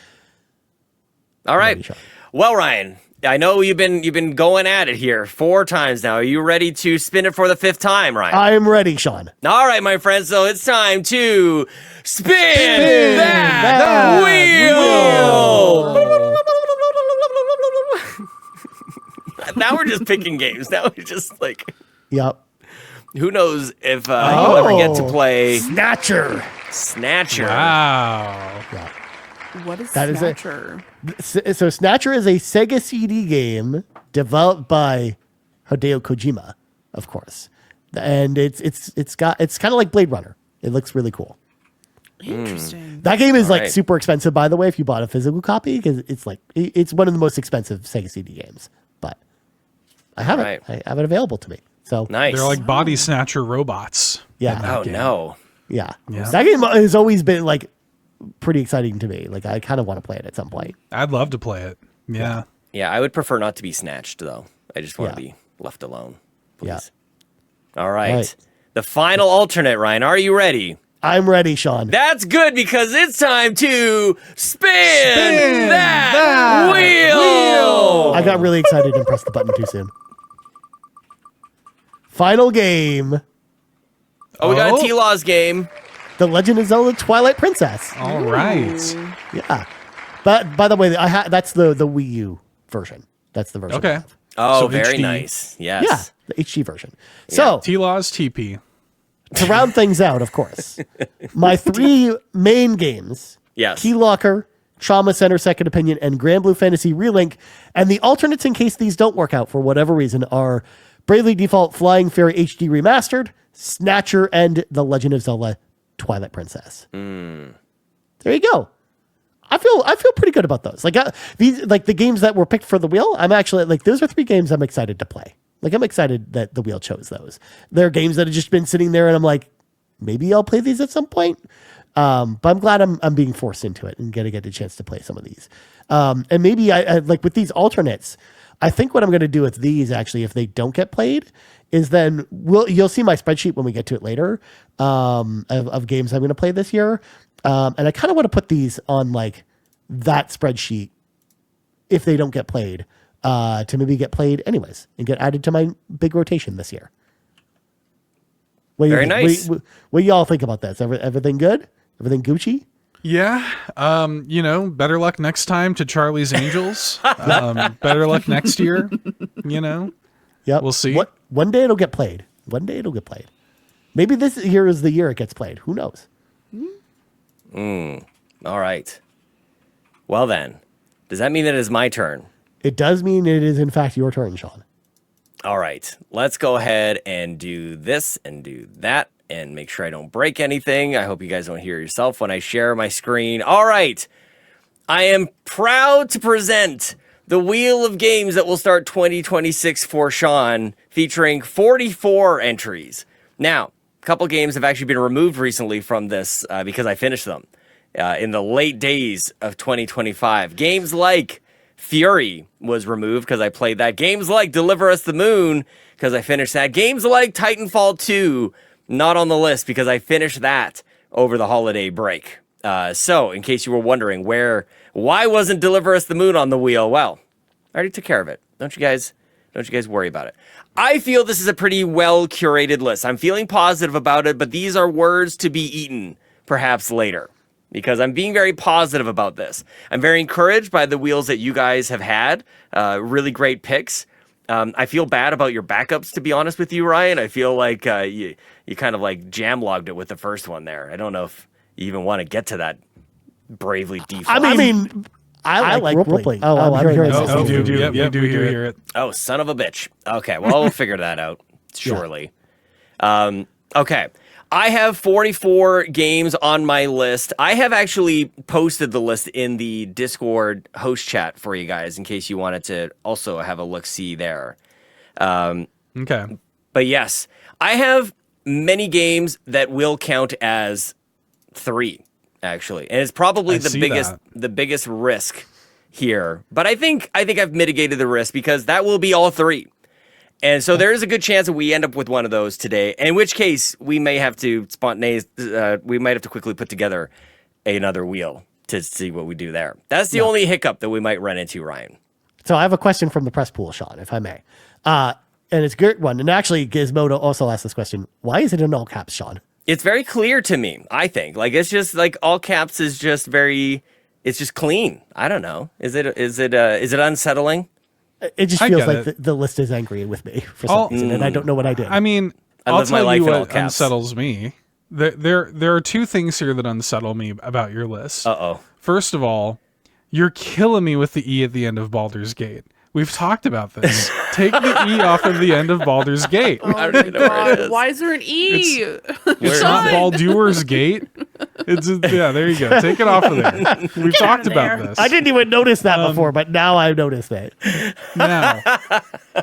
All right. Well, Ryan, I know you've been going at it here 4 times now. Are you ready to spin it for the 5th time, Ryan? I am ready, Sean. All right, my friends. So it's time to spin that wheel. Now we're just picking games. Now we're just like. Yep. Who knows if you'll ever get to play Snatcher. Wow. Yeah. What is That Snatcher? So Snatcher is a Sega CD game developed by Hideo Kojima, of course, and it's kind of like Blade Runner. It looks really cool. Interesting. That game is like super expensive, by the way, if you bought a physical copy, because it's one of the most expensive Sega CD games. But I have it. I have it available to me. So nice. They're like body snatcher robots. Yeah. Oh no. Yeah. That game has always been like pretty exciting to me. Like I kind of want to play it at some point. I'd love to play it. Yeah. Yeah, I would prefer not to be snatched though. I just want to be left alone. Please. Yeah. All right. The final alternate, Ryan. Are you ready? I'm ready, Sean. That's good because it's time to spin that wheel. I got really excited and pressed the button too soon. Final game. Oh, we got a T-Laws game. The Legend of Zelda Twilight Princess. All right. Yeah. But by the way, that's the Wii U version. That's the version. I Okay. have. Oh, So very HD. nice. Yes. Yeah, the HD version. So T-Laws TP. to round things out, of course, my 3 main games, Yes. Key Locker, Trauma Center Second Opinion, and Grand Blue Fantasy Relink, and the alternates in case these don't work out for whatever reason are Bravely Default Flying Fairy HD Remastered, Snatcher, and The Legend of Zelda Twilight Princess. There you go. I feel pretty good about those. Like these, like the games that were picked for the wheel. I'm actually like those are 3 games I'm excited to play. Like I'm excited that the wheel chose those. They're games that have just been sitting there, and I'm like, maybe I'll play these at some point. But I'm glad I'm being forced into it and gonna get a chance to play some of these. And maybe I like with these alternates. I think what I'm going to do with these, actually, if they don't get played, is then you'll see my spreadsheet when we get to it later of games I'm going to play this year. And I kind of want to put these on like that spreadsheet if they don't get played to maybe get played anyways and get added to my big rotation this year. Very nice. What do y'all think about this? Everything good? Everything Gucci? Yeah. Better luck next time to Charlie's Angels. Better luck next year. Yep. We'll see. One day it'll get played. Maybe this year is the year it gets played. Who knows? All right. Well then, does that mean that it is my turn? It does mean it is in fact your turn, Sean. All right. Let's go ahead and do this and do that and make sure I don't break anything. I hope you guys don't hear yourself when I share my screen. All right. I am proud to present the wheel of games that will start 2026 for Sean, featuring 44 entries. Now, a couple games have actually been removed recently from this because I finished them in the late days of 2025. Games like Fury was removed because I played that. Games like Deliver Us the Moon because I finished that. Games like Titanfall 2, not on the list because I finished that over the holiday break. So, in case you were wondering why wasn't Deliver Us the Moon on the wheel? Well, I already took care of it. Don't you guys worry about it. I feel this is a pretty well curated list. I'm feeling positive about it, but these are words to be eaten perhaps later because I'm being very positive about this. I'm very encouraged by the wheels that you guys have had. Really great picks. I feel bad about your backups, to be honest with you, Ryan. I feel like you kind of like jam logged it with the first one there. I don't know if you even want to get to that Bravely Default. I mean, I like role-playing. Oh, I'm hearing this. Oh, we do hear it. Oh, son of a bitch. Okay, well, we'll figure that out, surely. Okay, I have 44 games on my list. I have actually posted the list in the Discord host chat for you guys in case you wanted to also have a look-see there. Okay. But yes, I have many games that will count as 3, actually. And it's probably the biggest risk here. But I think I've mitigated the risk because that will be all 3. And so there is a good chance that we end up with one of those today, in which case we may have to we might have to quickly put together another wheel to see what we do there. That's the only hiccup that we might run into, Ryan. So I have a question from the press pool, Sean, if I may. And it's a good one. And actually, Gizmodo also asked this question. Why is it in all caps, Sean? It's very clear to me, I think. Like, it's just like all caps is just very, it's just clean. I don't know. Is it unsettling? It just feels like the list is angry with me for some reason, and I don't know what I did. I mean, I I'll live my tell life you in all what caps. unsettles me. There are two things here that unsettle me about your list. Uh-oh. First of all, you're killing me with the E at the end of Baldur's Gate. We've talked about this. Take the E off of the end of Baldur's Gate. I don't even know where it is. Why is there an E? It's not Baldur's Gate. There you go. Take it off of there. We've talked about this. I didn't even notice that before, but now I've noticed it. Now,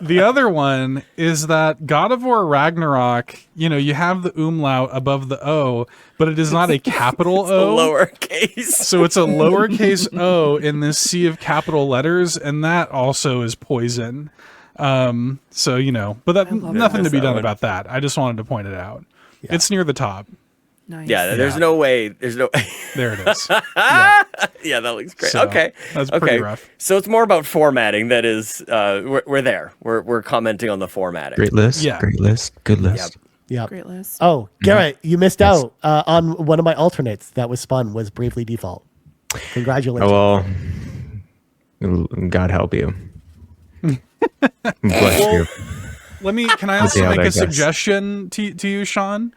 the other one is that God of War Ragnarok, you have the umlaut above the O, but it is not a capital O. Lowercase. So it's a lowercase O in this sea of capital letters, and that also is poison. But nothing to be done about that. I just wanted to point it out. Yeah. It's near the top. Nice. Yeah, there's no way. There's no. There it is. Yeah, that looks great. So, okay, that's pretty rough. So it's more about formatting. That is, we're there. We're commenting on the formatting. Great list. Yeah. Great list. Good list. Yeah. Great list. Oh, Garret, you missed out on one of my alternates that was spun was Bravely Default. Congratulations. Oh, well, God help you. Bless you. Can I also make a goes. suggestion to you, Sean?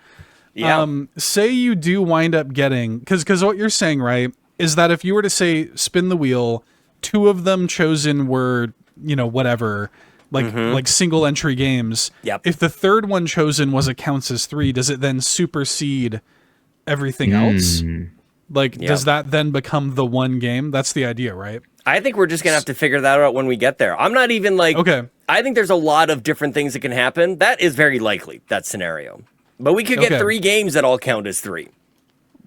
Yeah. Say you do wind up getting, because what you're saying, right, is that if you were to say spin the wheel, two of them chosen were, whatever, like single entry games. Yep. If the third one chosen was counts as 3, does it then supersede everything else? Does that then become the one game? That's the idea, right? I think we're just gonna have to figure that out when we get there. I'm not even okay. I think there's a lot of different things that can happen. That is very likely, that scenario. But we could get 3 games that all count as 3.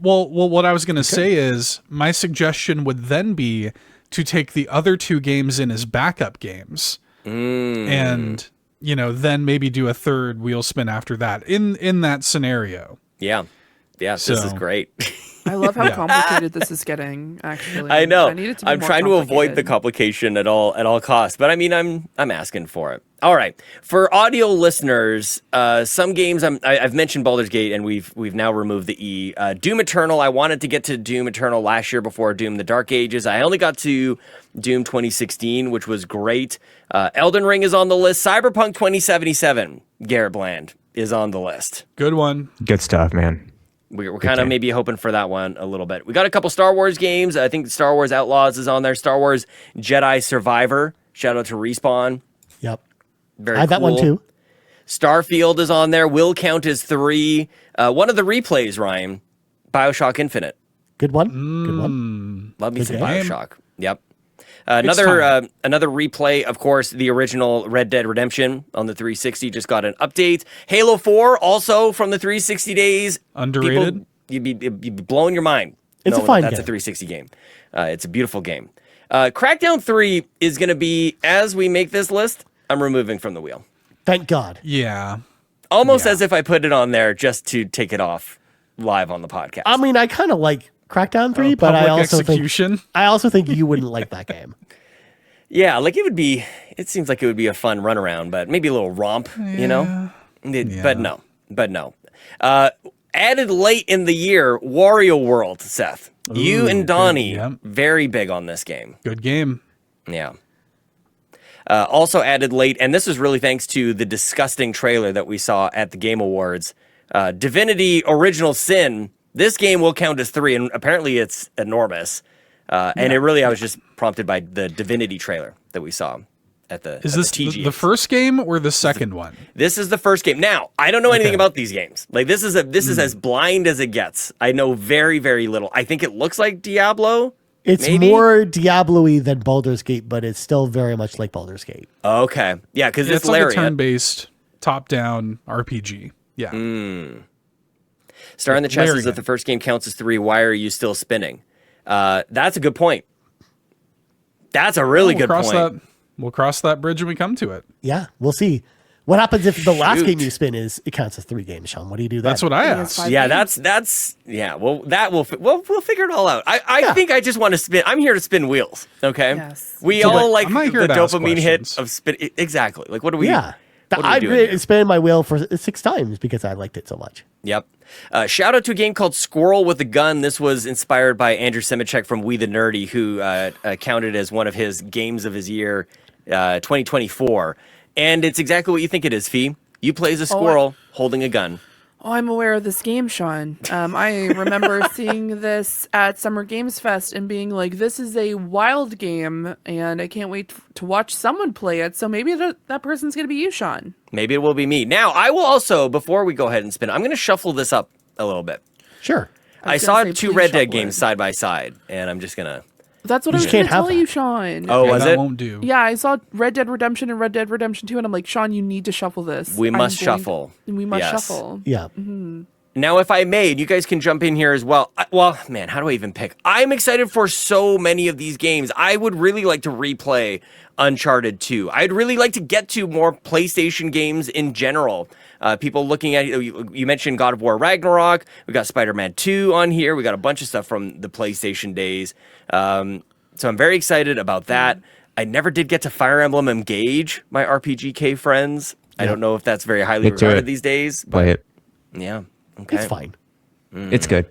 Well, what I was going to say is my suggestion would then be to take the other 2 games in as backup games, and then maybe do a third wheel spin after that in that scenario. Yeah, this is great. I love how complicated this is getting. Actually, I know. I need it to be I'm more trying to avoid complicated. the complication at all costs, but I mean, I'm asking for it. All right, for audio listeners, some games I've mentioned Baldur's Gate, and we've now removed the E. Doom Eternal. I wanted to get to Doom Eternal last year before Doom: The Dark Ages. I only got to Doom 2016, which was great. Elden Ring is on the list. Cyberpunk 2077, Garret Bland, is on the list. Good one. Good stuff, man. We're kind of maybe hoping for that one a little bit. We got a couple Star Wars games. I think Star Wars Outlaws is on there. Star Wars Jedi Survivor. Shout out to Respawn. Yep. Very I have that one too. Starfield is on there. Will count as 3. One of the replays, Ryan. BioShock Infinite. Good one. Good one. Love me Good some game. BioShock. Yep. Another replay, of course, the original Red Dead Redemption on the 360 just got an update. Halo 4 also from the 360 days. Underrated. You'd be blowing your mind. It's a fine That's game. a 360 game. It's a beautiful game. Crackdown 3 is going to be, as we make this list, I'm removing from the wheel. Thank God. Yeah. Almost as if I put it on there just to take it off live on the podcast. I mean, I kind of like Crackdown 3, but I also think you wouldn't like that game. Yeah, like it seems like it would be a fun runaround, but maybe a little romp, But no. Added late in the year, Wario World, Seth. You and Donnie, very big on this game. Good game. Yeah. Also added late, and this is really thanks to the disgusting trailer that we saw at the Game Awards. Divinity Original Sin. This game will count as 3, and apparently it's enormous. And I was just prompted by the Divinity trailer that we saw at the Is this TGS. the first game or the second one? This is the first game. Now, I don't know anything about these games. Like this is as blind as it gets. I know very, very little. I think it looks like Diablo. It's maybe? more Diablo-y than Baldur's Gate, but it's still very much like Baldur's Gate. Okay. Yeah, because it's like Lariat. a turn-based, top-down RPG. Yeah. Star in the chest says that the first game counts as 3. Why are you still spinning? That's a good point. That's a really good point. We'll cross that bridge when we come to it. Yeah, we'll see. What happens if the last game you spin it counts as 3 games, Sean? What do you do then? That's what I asked. Yeah, that's yeah. Well, we'll figure it all out. I think I just want to spin. I'm here to spin wheels. Okay. Yes. We all like I'm not here the to ask dopamine hit questions. of spin. Exactly. Like, what do we? Yeah. What are we I've doing here? spin my wheel for 6 times because I liked it so much. Yep. Shout out to a game called Squirrel with a Gun. This was inspired by Andrew Simichek from We the Nerdy, who counted as one of his games of his year, 2024. And it's exactly what you think it is, Fee. You play as a squirrel holding a gun. Oh, I'm aware of this game, Sean. I remember seeing this at Summer Games Fest and being like, this is a wild game, and I can't wait to watch someone play it. So maybe that person's going to be you, Sean. Maybe it will be me. Now, I will also, before we go ahead and spin, I'm going to shuffle this up a little bit. Sure. I saw 2 Red Dead games side by side, and I'm just going to... That's what I was going to tell you, Sean. Oh, was that it? won't do. Yeah, I saw Red Dead Redemption and Red Dead Redemption 2, and I'm like, Sean, you need to shuffle this. We must shuffle. We must Yes. shuffle. Yeah. Now, if I may, you guys can jump in here as well. Well, man, how do I even pick? I'm excited for so many of these games. I would really like to replay Uncharted 2. I'd really like to get to more PlayStation games in general. People looking at you mentioned God of War Ragnarok. We got Spider-Man 2 on here. We got a bunch of stuff from the PlayStation days. So I'm very excited about that. I never did get to Fire Emblem Engage, my RPGK friends. I don't know if that's very highly regarded these days. Play it. Yeah. Okay. It's fine. It's good.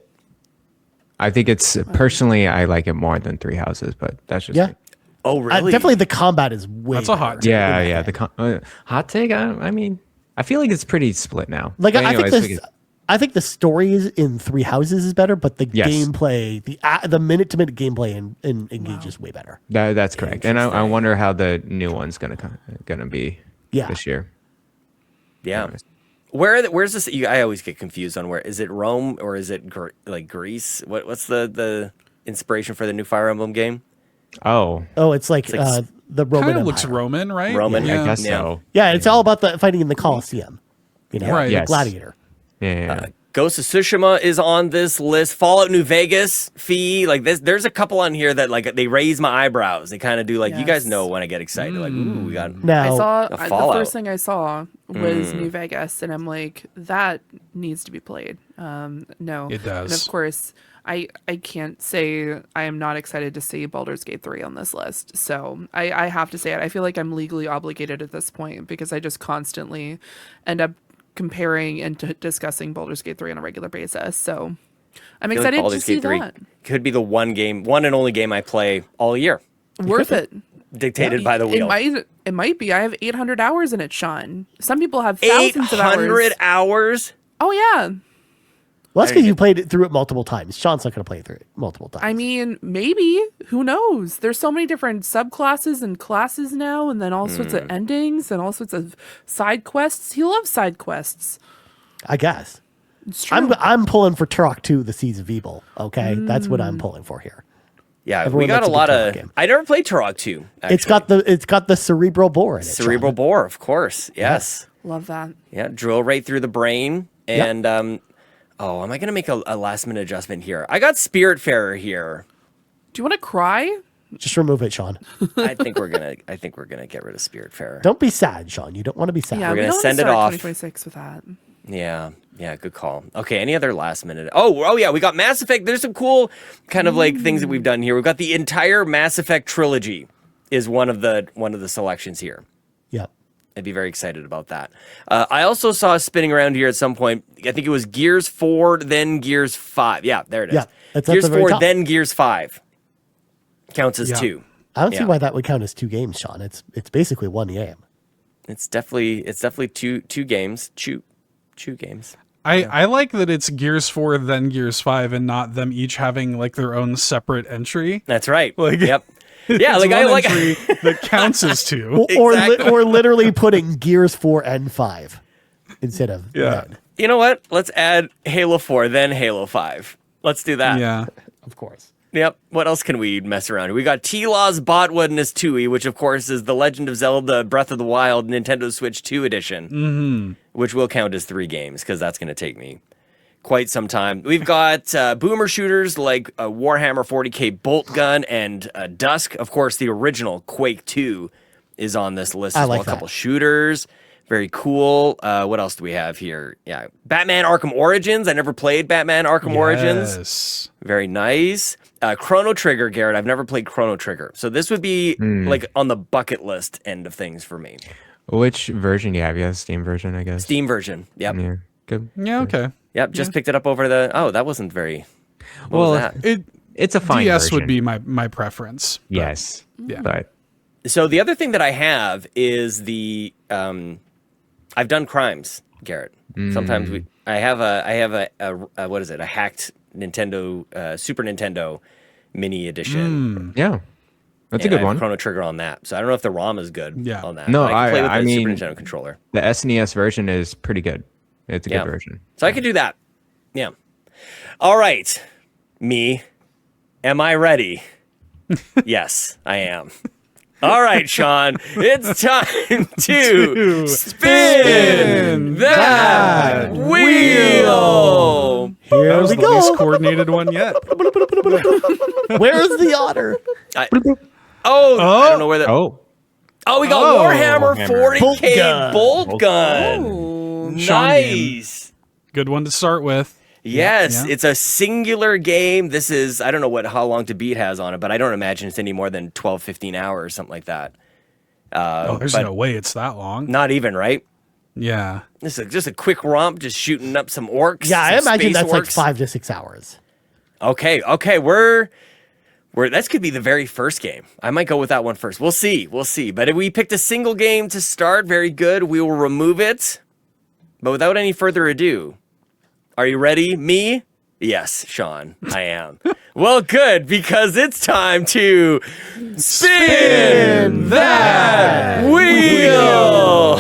I think it's personally I like it more than Three Houses, but that's just me. Oh, really? Definitely the combat is way That's a hot better. take. Yeah. The hot take. I mean, I feel like it's pretty split now. Like But I think anyways, this. I think the stories in Three Houses is better, but the gameplay, the minute-to-minute gameplay in Engage is way better. that's correct. And I wonder how the new one's gonna be this year. Yeah. Where's this? I always get confused on where is it Rome or is it like Greece? What's the inspiration for the new Fire Emblem game? Oh, it's like the Roman Kind of Empire. looks Roman, right? Roman, Yeah. I guess Yeah. so. Yeah, it's all about the fighting in the Colosseum. You know, Right. the Yes. gladiator. Yeah. Ghost of Tsushima is on this list. Fallout New Vegas, Fee, like this. There's a couple on here that like they raise my eyebrows. They kind of do like you guys Yes. know when I get excited. Like ooh, we got. Now, I saw a the Fallout. first thing I saw was New Vegas, and I'm like, that needs to be played. No, It does. And of course, I can't say I am not excited to see Baldur's Gate 3 on this list. So I have to say it. I feel like I'm legally obligated at this point because I just constantly end up comparing and discussing Baldur's Gate 3 on a regular basis. So I'm I feel like excited to Baldur's see Gate 3 that. could be the one and only game I play all year, Worth it. dictated by the wheel. It might be. I have 800 hours in it, Sean. Some people have thousands of hours. 800 hours. Oh yeah. well, that's because you played it through it multiple times. Sean's not going to play it through it multiple times. I mean, maybe. Who knows? There's so many different subclasses and classes now, and then all sorts of endings and all sorts of side quests. He loves side quests. I guess. It's true. I'm pulling for Turok 2, The Seeds of Evil. Okay, that's what I'm pulling for here. Yeah, Everyone we got likes a a lot good Turok of. game. I never played Turok 2. Actually. It's got the cerebral bore in it. Cerebral Sean. bore, of course. Yes. Love that. Yeah, drill right through the brain. And am I gonna make a last minute adjustment here? I got Spiritfarer here. Do you want to cry? Just remove it, Sean. I think we're gonna get rid of Spiritfarer. Don't be sad, Sean. You don't want to be sad. Yeah, We're we gonna don't send it start off. 2026 with that. Yeah, good call. Okay, any other last minute? Oh yeah, we got Mass Effect. There's some cool kind of like things that we've done here. We've got the entire Mass Effect trilogy is one of the selections here. Yep. I'd be very excited about that. I also saw spinning around here at some point. I think it was Gears 4, then Gears 5. Yeah, there it is. Yeah, it's at Gears the very 4, top. then Gears 5. Counts as Yeah. 2. I don't see Yeah. why that would count as 2 games, Sean. It's basically 1 game. It's definitely two games. Two games. I like that it's Gears 4, then Gears 5, and not them each having like their own separate entry. That's right. Like- Yep. Yeah, It's like I one like entry that counts as 2. Or literally putting Gears 4 and 5 instead of Yeah. then. You know what? Let's add Halo 4, then Halo 5. Let's do that. Yeah. Of course. Yep. What else can we mess around? We got T-Law's Botwoodness 2, which of course is the Legend of Zelda Breath of the Wild Nintendo Switch 2 edition, which will count as 3 games because that's going to take me quite some time. We've got boomer shooters like Warhammer 40k Bolt Gun and Dusk. Of course, the original Quake 2 is on this list as like well. A couple shooters. Very cool. What else do we have here? Yeah, Batman Arkham Origins. I never played Batman Arkham Origins. Very nice. Chrono Trigger, Garrett. I've never played Chrono Trigger. So this would be like on the bucket list end of things for me. Which version do you have? You have Steam version, I guess. Steam version. Yep. Yeah. Good. Yeah, okay. Yep. Just picked it up over the. Oh, that wasn't very. What was that? It's a fine DS version. would be my preference. But, Yes. Yeah. But So the other thing that I have is the. I've done crimes, Garrett. Sometimes I have a what is it? A hacked Nintendo Super Nintendo mini edition. yeah. That's a And I good have one. Chrono Trigger on that. So I don't know if the ROM is good Yeah. on that. No, but I can play with I the mean- Super Nintendo controller. The SNES version is pretty good. It's a good version. So I could do that. Yeah. All right. Me. Am I ready? Yes, I am. All right, Sean. It's time to spin that wheel. Here That was we the least go. coordinated one yet. Where's the otter? I don't know where that. Oh. Oh, we got Warhammer 40K bolt gun. Oh, Nice. Good one to start with. Yes, Yeah. it's a singular game. This is, I don't know how long to beat has on it, but I don't imagine it's any more than 12, 15 hours, something like that. There's but no way it's that long. Not even, right? Yeah. This is just a quick romp, just shooting up some orcs. Yeah, I some imagine space that's like orcs. 5 to 6 hours. Okay, we're this could be the very first game. I might go with that one first. We'll see. But if we picked a single game to start, very good. We will remove it. But without any further ado, are you ready? Me? Yes, Sean, I am. Well, good, because it's time to spin that wheel.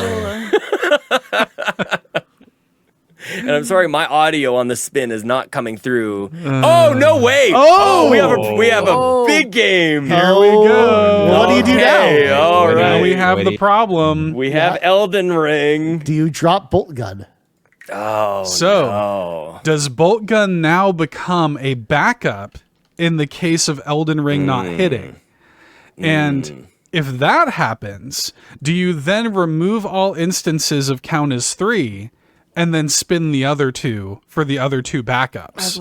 And I'm sorry, my audio on the spin is not coming through. Oh no, wait! We have a big game. Here we go. What do you do now? All What do you right. Now we have the Wait. problem. We have Elden Ring. Do you drop bolt gun? Oh, So, no. does Bolt Gun now become a backup in the case of Elden Ring not hitting? And if that happens, do you then remove all instances of count as 3 and then spin the other 2 for the other 2 backups?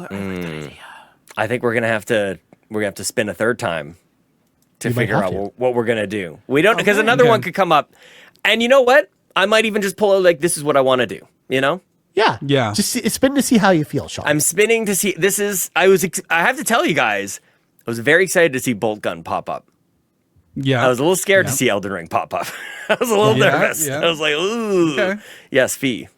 I think we're gonna have to spin a third time to figure have out to. what we're gonna do. We don't because another one could come up, and you know what? I might even just pull out like this is what I want to do. You know, Yeah. Yeah. Just spin to see how you feel, Sean. I'm spinning to see. This is I have to tell you guys, I was very excited to see Bolt Gun pop up. Yeah. I was a little scared to see Elden Ring pop up. I was a little nervous. yeah. I was like, ooh, Okay. yes, Fee.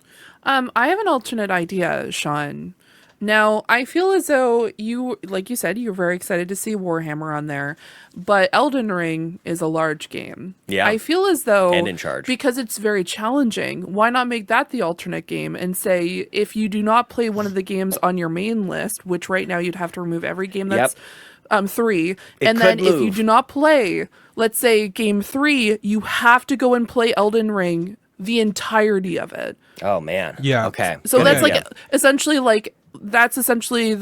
I have an alternate idea, Sean. Now, I feel as though you, like you said, you're very excited to see Warhammer on there, but Elden Ring is a large game. Yeah. I feel as though, And in charge. because it's very challenging, why not make that the alternate game and say, if you do not play one of the games on your main list, which right now you'd have to remove every game that's 3, and then could if you move. do not play, let's say game 3, you have to go and play Elden Ring, the entirety of it. Oh man. Yeah. Okay. So Good that's idea. like essentially like that's essentially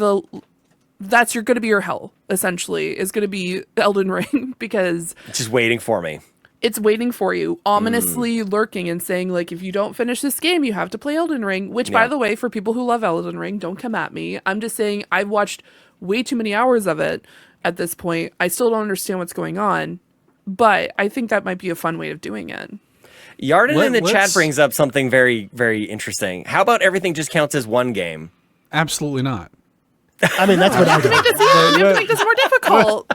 that's going to be your hell. Essentially, is going to be Elden Ring because It's just waiting for me. it's waiting for you, ominously lurking and saying like, if you don't finish this game, you have to play Elden Ring. Which, by Yeah. the way, for people who love Elden Ring, don't come at me. I'm just saying I've watched way too many hours of it at this point. I still don't understand what's going on, but I think that might be a fun way of doing it. Yarden in the chat let's- brings up something very, very interesting. How about everything just counts as one game? Absolutely not. I mean, that's what I do. You have to make this more difficult.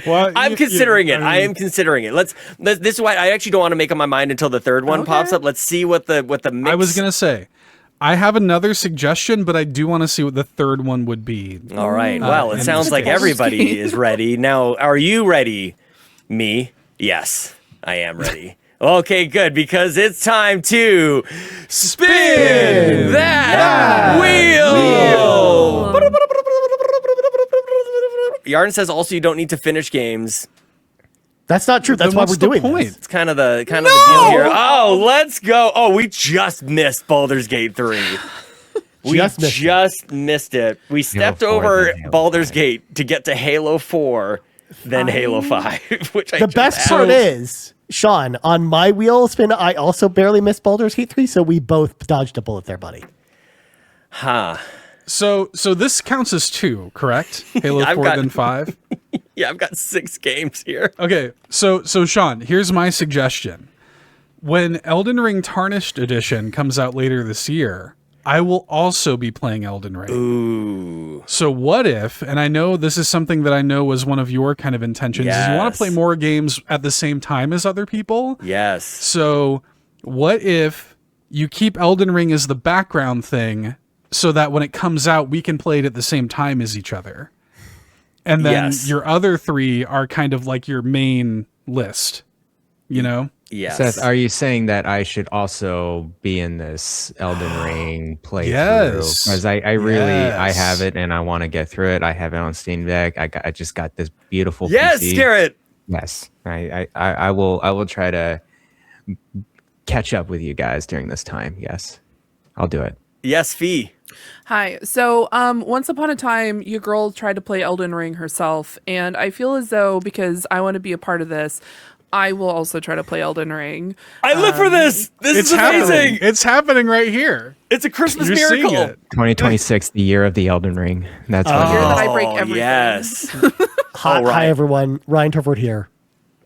Well, I'm considering it. I am considering it. Let's. This is why I actually don't want to make up my mind until the third one pops up. Let's see what the mix. I was going to say, I have another suggestion, but I do want to see what the third one would be. All right. Well, it and sounds like Baldur's everybody Gate. is ready now. Are you ready? Me? Yes, I am ready. Okay, good, because it's time to spin that wheel. Yarn says also you don't need to finish games. That's not true. That's Then why what's we're the doing point? this. It's kind of the deal here. Oh, let's go. Oh, we just missed Baldur's Gate 3. We Just missed it. missed it. We stepped 4, over then Halo Baldur's 5. Gate to get to Halo 4, then Halo 5, which I The just best had. part is Sean, on my wheel spin, I also barely missed Baldur's Gate 3, so we both dodged a bullet there, buddy. Huh. So this counts as 2, correct? Halo 4 then 5? Yeah, I've got 6 games here. Okay, so Sean, here's my suggestion. When Elden Ring Tarnished Edition comes out later this year, I will also be playing Elden Ring. Ooh. So what if, and I know this is something that I know was one of your kind of intentions, is you want to play more games at the same time as other people? Yes. So what if you keep Elden Ring as the background thing so that when it comes out, we can play it at the same time as each other? And then your other 3 are kind of like your main list, you know? Yes. Seth, are you saying that I should also be in this Elden Ring playthrough? Yes. Because I really, I have it and I want to get through it. I have it on Steam Deck. I just got this beautiful PC. Garret. Yes. I will try to catch up with you guys during this time. Yes. I'll do it. Yes, Fee. Hi. So, once upon a time, your girl tried to play Elden Ring herself, and I feel as though because I want to be a part of this, I will also try to play Elden Ring. I live for this. This is amazing. Happening. It's happening right here. It's a Christmas You're miracle. seeing it. 2026, the year of the Elden Ring. That's what The year it that is. I break everything. Yes. Hi, everyone. Ryan Turford here.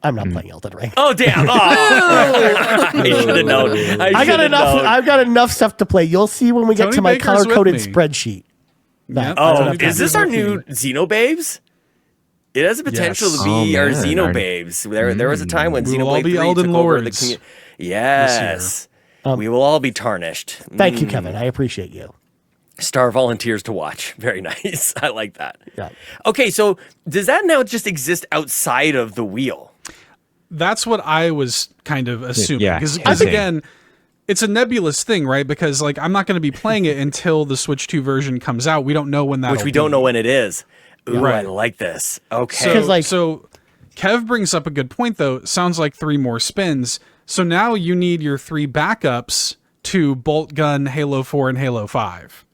I'm not playing Elden Ring. Oh, damn. Oh. I should have known. I got enough. I've got enough stuff to play. You'll see when we get Tony to my Baker's color-coded with me. spreadsheet. Oh, Tony is this Baker's our with new me. Xenobabes? It has the potential Yes. to be Oh, our man. Xenobabes. There was a time when We will all Xenoblade be 3 Elden took over the Lords community. Yes. We will all be tarnished. Thank you, Kevin. I appreciate you. Star volunteers to watch. Very nice. I like that. Yeah. Okay, so does that now just exist outside of the wheel? That's what I was kind of assuming. Yeah, Because I think- again, it's a nebulous thing, right? Because like I'm not going to be playing it until the Switch 2 version comes out. We don't know when that. Which we don't know when it is. Ooh, Right. I like this. Okay. So, 'Cause, like- so Kev brings up a good point, though. Sounds like 3 more spins. So now you need your 3 backups to Bolt Gun, Halo 4, and Halo 5.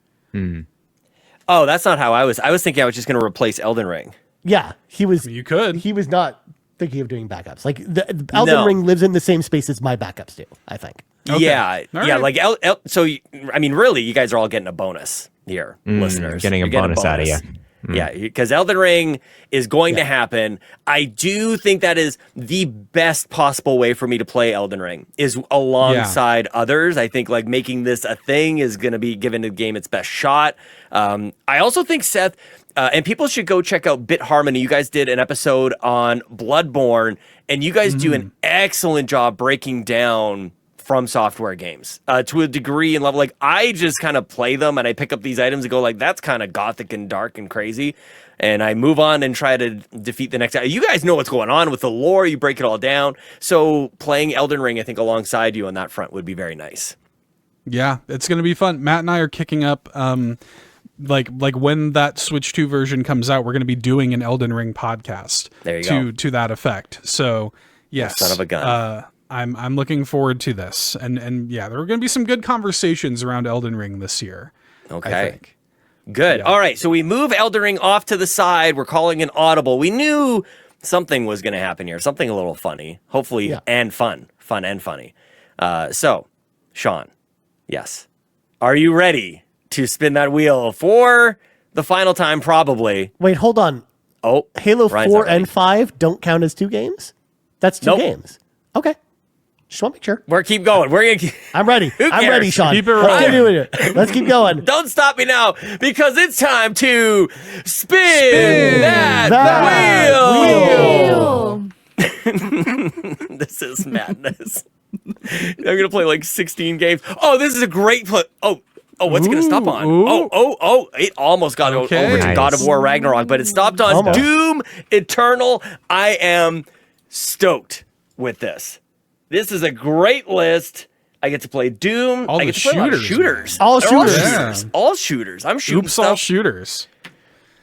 Oh, that's not how I was. I was thinking I was just going to replace Elden Ring. Yeah, he was. You could. He was not thinking of doing backups. Like the Elden No. Ring lives in the same space as my backups do. I think. Okay. Yeah, All yeah. right. Like so. I mean, really, you guys are all getting a bonus here, listeners. getting a You're bonus out of you. Yeah, because Elden Ring is going to happen. I do think that is the best possible way for me to play Elden Ring is alongside others. I think like making this a thing is going to be giving the game its best shot. I also think Seth, and people should go check out Bit Harmony. You guys did an episode on Bloodborne, and you guys do an excellent job breaking down From Software games to a degree and level. Like I just kind of play them and I pick up these items and go like, that's kind of gothic and dark and crazy. And I move on and try to defeat the next guy. You guys know what's going on with the lore. You break it all down. So playing Elden Ring, I think alongside you on that front would be very nice. Yeah, it's going to be fun. Matt and I are kicking up. Like when that Switch 2 version comes out, we're going to be doing an Elden Ring podcast. There you go. To that effect. So yes, Son of a gun. I'm looking forward to this, and yeah, there are going to be some good conversations around Elden Ring this year. Okay. I think. Good. All right. So we move Elden Ring off to the side. We're calling an audible. We knew something was going to happen here. Something a little funny, hopefully, and fun and funny. So, Sean, yes. Are you ready to spin that wheel for the final time? Probably. Wait, hold on. Oh, Halo Ryan's 4 not ready. and 5 don't count as 2 games? That's 2 Nope. games. Okay. Just want to make sure. We're keep going. We're gonna keep. I'm ready. I'm cares? ready, Sean. Keep it Let's rolling. keep doing it. Let's keep going. Don't stop me now because it's time to spin that wheel. This is madness. I'm gonna play like 16 games. Oh, this is a great play. Oh, what's it gonna stop on? Ooh. Oh! It almost got Okay. over to Nice. God of War Ragnarok, but it stopped on Almost. Doom Eternal. I am stoked with this. This is a great list. I get to play Doom. All I the get to play a lot of shooters, shooters. All They're shooters. Yeah. All shooters. I'm shooting Oops, all stuff. shooters.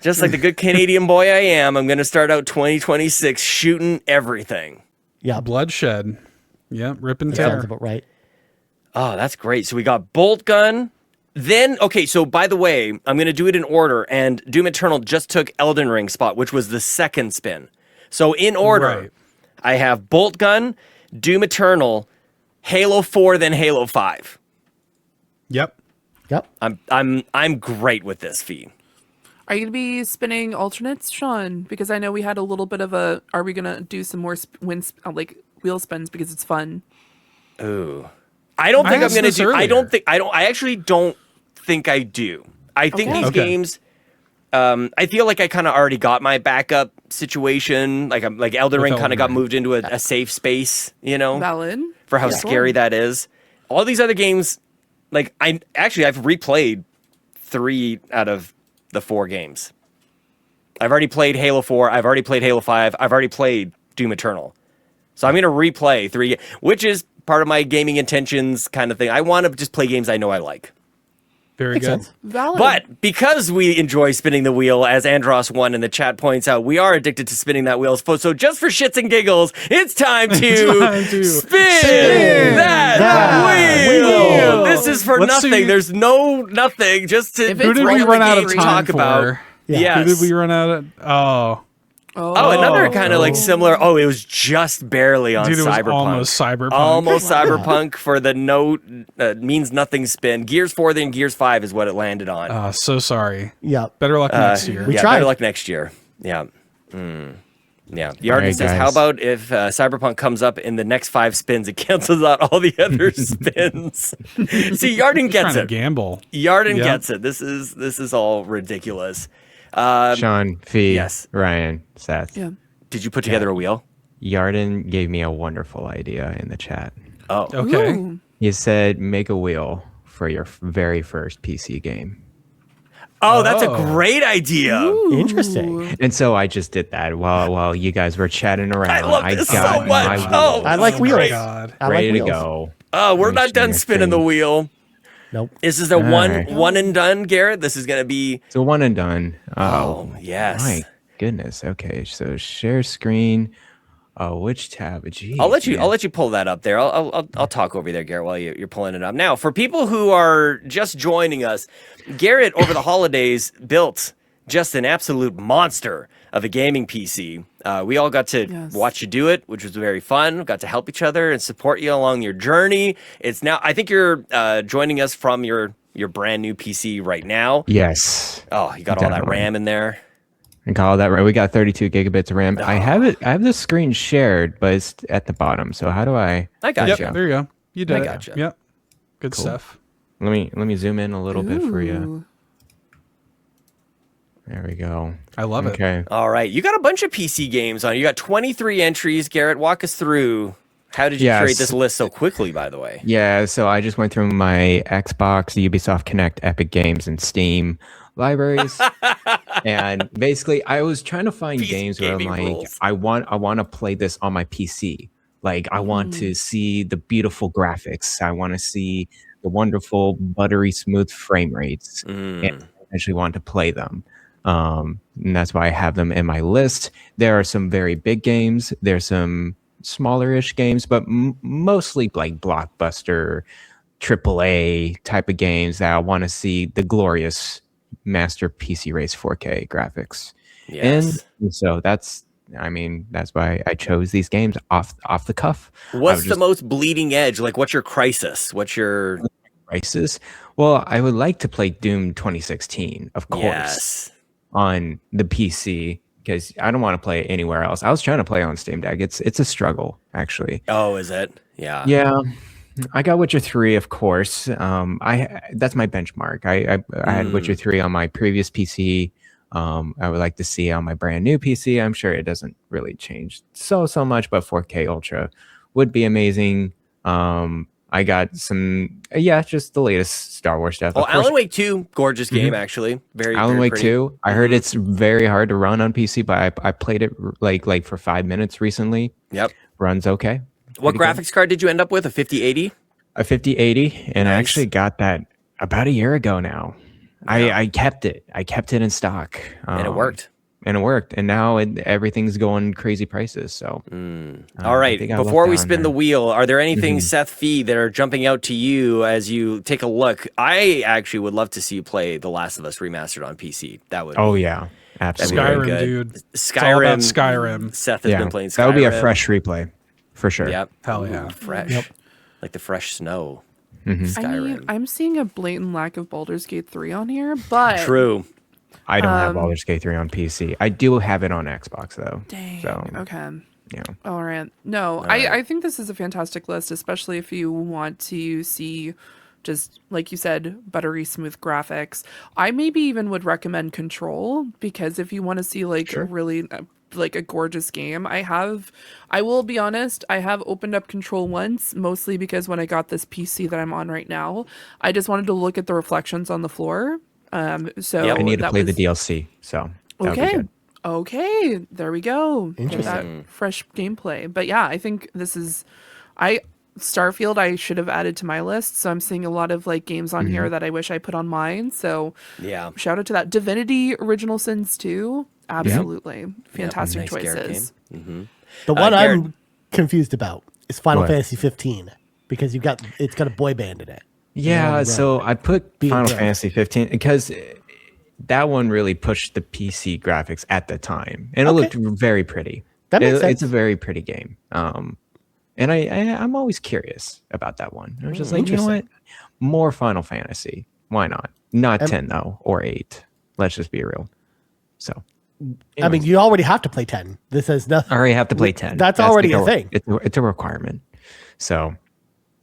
Just like the good Canadian boy I am, I'm going to start out 2026 shooting everything. Yeah. Bloodshed. Yep, rip and Sounds tear. about right. Oh, that's great. So we got Bolt Gun. Then, okay, so by the way, I'm going to do it in order, and Doom Eternal just took Elden Ring spot, which was the second spin. So in order, Right. I have Bolt Gun, Doom Eternal, Halo 4, then Halo 5. Yep. I'm great with this fee. Are you going to be spinning alternates, Sean? Because I know we had a little bit of a. Are we going to do some more wheel spins because it's fun? Ooh, I don't think I'm going to do. Earlier. I actually don't think I do. I think these games. I feel like I kind of already got my backup situation. Like Elden Ring kind of got moved into a safe space, Valid. for how scary that is. All these other games, like I've replayed 3 out of the 4 games. I've already played Halo 4. I've already played Halo 5. I've already played Doom Eternal. So I'm going to replay 3, which is part of my gaming intentions kind of thing. I want to just play games I know I like. Very good. Valid. But because we enjoy spinning the wheel, as Andros1 in the chat points out, we are addicted to spinning that wheel. So just for shits and giggles, it's time to spin that wheel. This is for nothing. There's no nothing. Just to who did we run out of time talk for? about. Yeah. Yes. Who did we run out of? Another kind of like similar. Oh, it was just barely on Cyberpunk. It was almost Cyberpunk. Almost Cyberpunk for the means nothing spin. Gears 4 then Gears 5 is what it landed on. So sorry. Yeah. Better luck next year. We tried. Better luck next year. Yeah. Yeah. Yarden right, says, guys. how about if Cyberpunk comes up in the next 5 spins, it cancels out all the other spins? See, Yarden gets Trying it. to gamble. Yarden gets it. This is all ridiculous. Sean, Fee, yes. Ryan, Seth. Yeah. Did you put together a wheel? Yarden gave me a wonderful idea in the chat. Oh. Okay. Ooh. He said, make a wheel for your very first PC game. Oh, that's a great idea. Interesting. And so I just did that while you guys were chatting around. I love this so got much. my Oh, wheel I like wheels. great. God. I like ready to wheels. go. Oh, we're not Mention done your spinning the thing. wheel. Nope. This is a right. one and done, Garrett. This is gonna be. So one and done. Oh, yes. My goodness. Okay. So share screen. Which tab? Jeez, I'll let man. you pull that up there. I'll talk over there, Garrett, while you're pulling it up. Now, for people who are just joining us, Garrett over the holidays built just an absolute monster of a gaming PC. We all got to watch you do it, which was very fun. Got to help each other and support you along your journey. It's now, I think you're joining us from your brand new PC right now. Yes. Oh, you got all that Definitely. RAM in there. And call that right. We got 32 gigabytes of RAM. I have it. I have the screen shared, but it's at the bottom. So how do I? I got Yep, you. there you go. You did I it. gotcha. Yep. Good stuff. Let me zoom in a little bit for you. Ooh. There we go. I love it. Okay. All right, you got a bunch of PC games on. You got 23 entries. Garrett, walk us through. How did you Yes. create this list so quickly, by the way? Yeah, so I just went through my Xbox, Ubisoft Connect, Epic Games, and Steam libraries, and basically I was trying to find PC games where I'm gaming like, rules. I want to play this on my PC. Like I want to see the beautiful graphics. I want to see the wonderful buttery smooth frame rates, and I actually want to play them. And that's why I have them in my list. There are some very big games. There's some smaller-ish games, but mostly like blockbuster, AAA type of games that I want to see the glorious master PC race 4K graphics. Yes. And so that's why I chose these games off the cuff. What's the most bleeding edge? Like, what's your crisis? What's your crisis? Well, I would like to play Doom 2016, of course, Yes. on the PC because I don't want to play it anywhere else. I was trying to play on Steam Deck. It's a struggle, actually. Oh, is it? Yeah. Yeah, I got Witcher 3, of course. That's my benchmark. I had Witcher 3 on my previous PC. I would like to see on my brand new PC. I'm sure it doesn't really change so much, but 4K Ultra would be amazing. I got some, just the latest Star Wars stuff. Oh, Of course, Alan Wake 2, gorgeous game, actually. Very Alan very Wake pretty. 2. I heard it's very hard to run on PC, but I played it like for 5 minutes recently. Yep. Runs okay. What Pretty good. graphics card did you end up with? A 5080? A 5080, and I Nice. actually got that about a year ago now. Yeah. I kept it. I kept it in stock, And it worked. And it worked. And now everything's going crazy prices. So, All right. I think I left Before we down spin the there. wheel, are there anything, Seth Fee, that are jumping out to you as you take a look? I actually would love to see you play The Last of Us remastered on PC. That would. Oh yeah, absolutely. Very Skyrim, good. dude. It's all about Skyrim. Seth has been playing Skyrim. That would be a fresh replay. for sure. Yep. Hell yeah. Fresh. Like the fresh snow. Mm-hmm. Skyrim. I mean, I'm seeing a blatant lack of Baldur's Gate 3 on here, but True. I don't have Baldur's Gate 3 on PC. I do have it on Xbox though. Dang. So, Okay. yeah. All right. No, I think this is a fantastic list, especially if you want to see just, like you said, buttery smooth graphics. I maybe even would recommend Control, because if you want to see like really like a gorgeous game, I will be honest, I have opened up Control once, mostly because when I got this PC that I'm on right now, I just wanted to look at the reflections on the floor. So I need to play the was... DLC. So that would be Okay. good. Okay, there we go. Get that fresh gameplay. But yeah, I think this is Starfield I should have added to my list. So I'm seeing a lot of like games on here that I wish I put on mine. So Yeah. shout out to that. Divinity Original Sins 2. Absolutely. Fantastic Nice Garret choices. game. The one Garret- I'm confused about is Final What? Fantasy 15 because it's got a boy band in it. Yeah, so I put Final good. Fantasy 15 because that one really pushed the PC graphics at the time, and it looked very pretty. That makes sense. It's a very pretty game. And I'm always curious about that one. I was just like, you know what? More Final Fantasy. Why not? Not 10 though, or 8. Let's just be real. So, I mean, you already have to play 10. This has nothing. I already have to play 10. That's already like a thing. It's a requirement. So,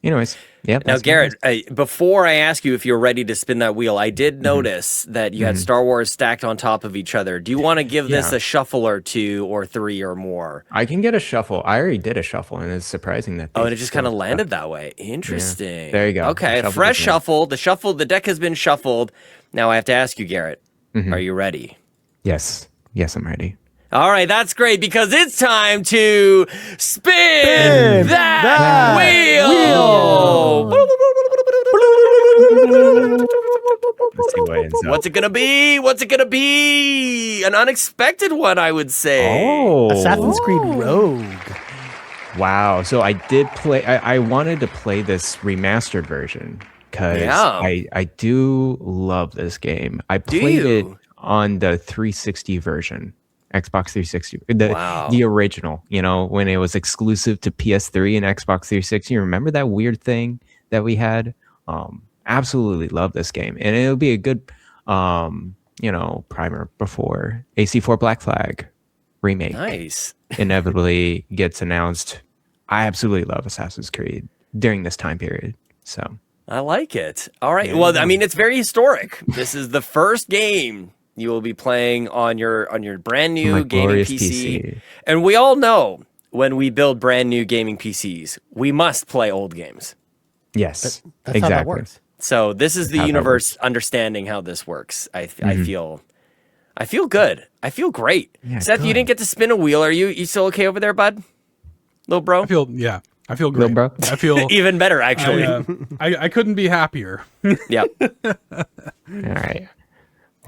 anyways, yeah. Now, Garret, before I ask you if you're ready to spin that wheel, I did notice that you had Star Wars stacked on top of each other. Do you want to give this a shuffle or 2 or 3 or more? I can get a shuffle. I already did a shuffle, and it's surprising that. Oh, and it just kind of landed that way. Interesting. Yeah. There you go. Okay, Shuffle fresh just went. shuffle. The deck has been shuffled. Now I have to ask you, Garret, are you ready? Yes, I'm ready. All right, that's great because it's time to spin that wheel. Let's see what ends up. What's it gonna be? What's it gonna be? An unexpected one, I would say. Oh, Assassin's Creed Rogue. wow! So I did play. I wanted to play this remastered version because I do love this game. I played it on the 360 version. Xbox 360, the original, you know, when it was exclusive to PS3 and Xbox 360. Remember that weird thing that we had? Absolutely love this game, and it'll be a good, primer before AC4 Black Flag remake inevitably gets announced. I absolutely love Assassin's Creed during this time period. So I like it. All right. Well, I mean, it's very historic. This is the first game you will be playing on your brand new gaming PC. And we all know when we build brand new gaming PCs, we must play old games. Yes, That's exactly. how that works. So this is the universe understanding how this works. I feel good. I feel great. Yeah, Seth, you didn't get to spin a wheel. Are you still okay over there, bud? Little bro? I feel great. Little bro? I feel even better, actually. I couldn't be happier. Yep. All right.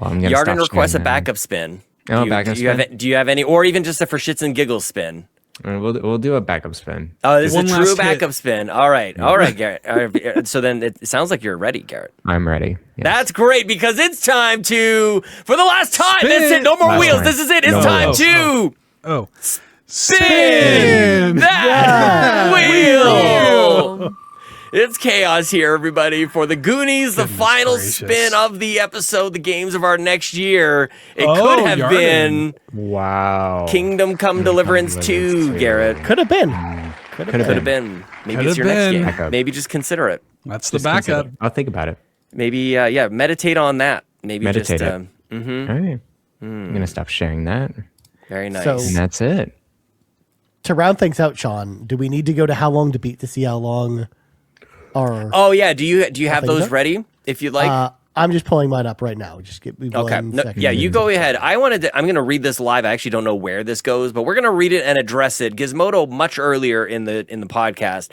Well, I'm gonna Yarden stop requests a sharing now. backup spin. Oh, backup spin? Do you have any, or even just a for shits and giggles spin? We'll do a backup spin. Oh, this is One a true last backup spin. All right, Garret. So then it sounds like you're ready, Garret. I'm ready. Yes. That's great because it's time for the last time. Spin. That's it. No more Last wheels. time. This is it. It's No time more. to Oh, spin that wheel. It's chaos here, everybody, for the Goonies, the final gracious. spin of the episode, the games of our next year. It Oh, could have Yarden. been Wow. Kingdom Come Deliverance 2, Garret. Could have been. Could have been. Maybe Could it's your have next been. game. Backup. Maybe just consider it. that's the Just consider backup. it. I'll think about it. Maybe, meditate on that. Maybe Meditate just, it. All right. I'm gonna stop sharing that, very nice. So- and that's it. To round things out, Sean, do we need to go to how long to beat to see how long? Or Oh yeah, do you have think those so. ready? If you'd like. I'm just pulling mine up right now. Just give me Okay. one No, second. yeah, you go ahead. I'm going to read this live. I actually don't know where this goes, but we're going to read it and address it. Gizmodo, much earlier in the podcast,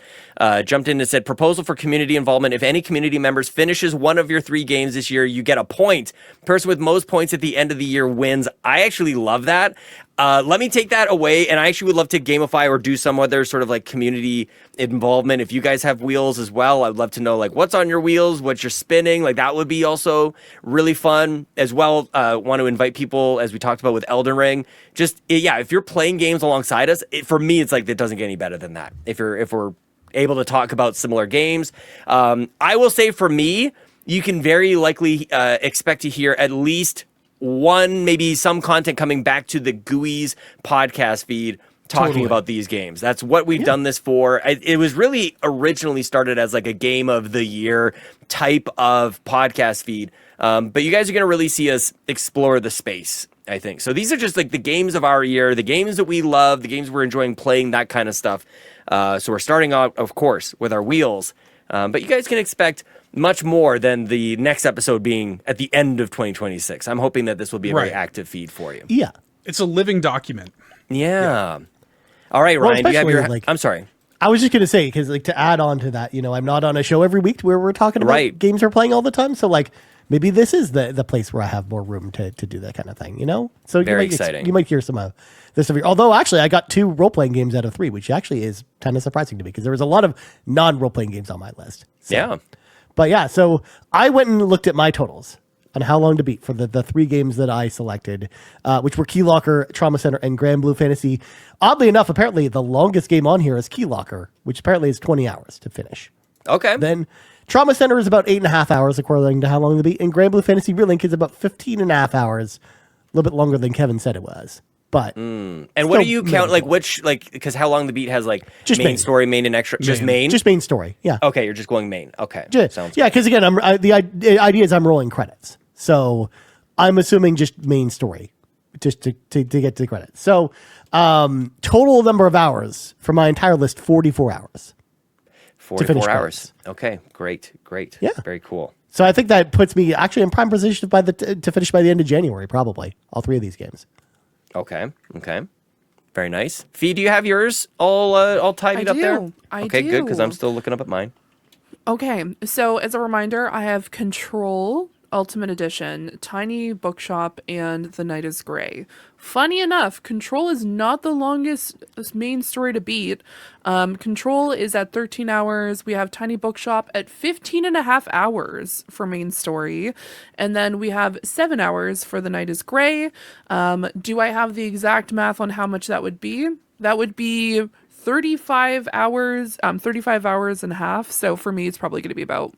jumped in and said, proposal for community involvement. If any community members finishes one of your 3 games this year, you get a point. Person with most points at the end of the year wins. I actually love that. Let me take that away, and I actually would love to gamify or do some other sort of like community involvement. If you guys have wheels as well, I'd love to know like what's on your wheels, what you're spinning. Like that would be also really fun as well. Want to invite people, as we talked about with Elden Ring. Just if you're playing games alongside us, for me, it's like it doesn't get any better than that. If we're able to talk about similar games, I will say for me, you can very likely expect to hear at least one, maybe some content coming back to the GUI's podcast feed talking about these games. That's what we've done this for. It was really originally started as like a game of the year type of podcast feed. But you guys are going to really see us explore the space, I think. So these are just like the games of our year, the games that we love, the games we're enjoying playing, that kind of stuff. So we're starting out, of course, with our wheels. But you guys can expect much more than the next episode being at the end of 2026. I'm hoping that this will be a very active feed for you. Yeah. It's a living document. Yeah. All right, Ryan, do you have your... I'm sorry. I was just going to say, because like to add on to that, I'm not on a show every week where we're talking about games we're playing all the time. So like maybe this is the place where I have more room to do that kind of thing, So very exciting. You might hear some of this. Although actually I got 2 role-playing games out of 3, which actually is kind of surprising to me because there was a lot of non-role-playing games on my list. So. Yeah. But yeah, so I went and looked at my totals on how long to beat for the 3 games that I selected, which were Key Locker, Trauma Center, and Grand Blue Fantasy. Oddly enough, apparently the longest game on here is Key Locker, which apparently is 20 hours to finish. Okay. Then Trauma Center is about 8.5 hours, according to how long to beat, and Grand Blue Fantasy Relink is about 15.5 hours, a little bit longer than Kevin said it was. But and what do you count, like which, like, because how long the beat has like just main story, main and extra, just main? Just main story, yeah. Okay, you're just going main. Okay, sounds good. Because again, the idea is I'm rolling credits. So I'm assuming just main story, just to get to the credits. So total number of hours for my entire list, 44 hours. 44 hours. Okay, great. Yeah. Very cool. So I think that puts me actually in prime position to finish by the end of January, probably, all 3 of these games. Okay. Very nice. Fee, do you have yours all tidied up there? I okay, do. Good, because I'm still looking up at mine. Okay, so as a reminder, I have Control Ultimate Edition, Tiny Bookshop, and The Night is Grey. Funny enough, Control is not the longest main story to beat. Control is at 13 hours. We have Tiny Bookshop at 15.5 hours for main story. And then we have 7 hours for The Night is Grey. Do I have the exact math on how much that would be? That would be 35 hours and a half. So for me, it's probably going to be about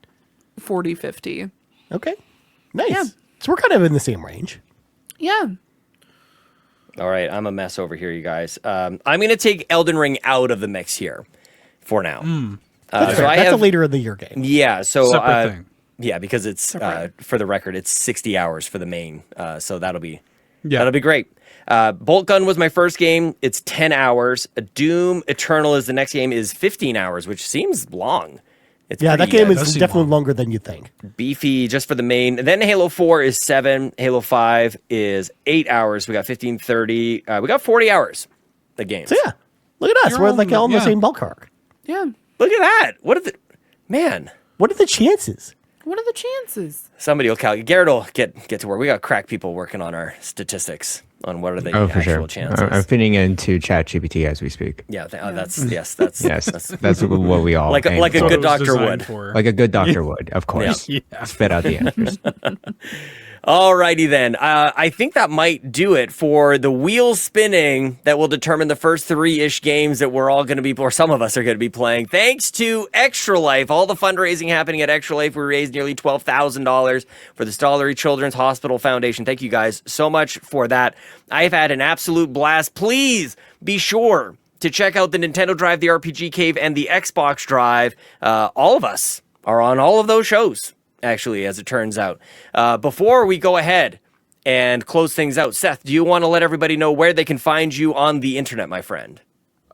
40, 50. Okay. Nice. Yeah. So we're kind of in the same range. Yeah. All right, I'm a mess over here, you guys. I'm going to take Elden Ring out of the mix here for now. That's a later in the year game. Yeah, so Separate thing. Yeah, because it's for the record, it's 60 hours for the main. So that'll be great. Bolt Gun was my first game. It's 10 hours. Doom Eternal is the next game, is 15 hours, which seems long. That game is definitely longer than you think. Beefy just for the main. And then Halo 4 is 7. Halo 5 is 8 hours. We got 15, 30. We got 40 hours the game. So yeah, look at us. We're like all in the same ballpark. Yeah. Look at that. What are the chances? What are the chances? Somebody will calculate. Garret will get to work. We got crack people working on our statistics on what are the actual chances. I'm fitting into ChatGPT as we speak. Yeah, that's what we all like a good doctor would. Like a good doctor would, of course. Yeah. Spit out the answers. Alrighty then. I think that might do it for the wheel spinning that will determine the first 3-ish games that we're all going to be, or some of us are going to be playing. Thanks to Extra Life, all the fundraising happening at Extra Life. We raised nearly $12,000 for the Stollery Children's Hospital Foundation. Thank you guys so much for that. I've had an absolute blast. Please be sure to check out the Nintendo Drive, the RPG Cave, and the Xbox Drive. All of us are on all of those shows, actually, as it turns out. Before we go ahead and close things out, Seth, do you want to let everybody know where they can find you on the internet, my friend?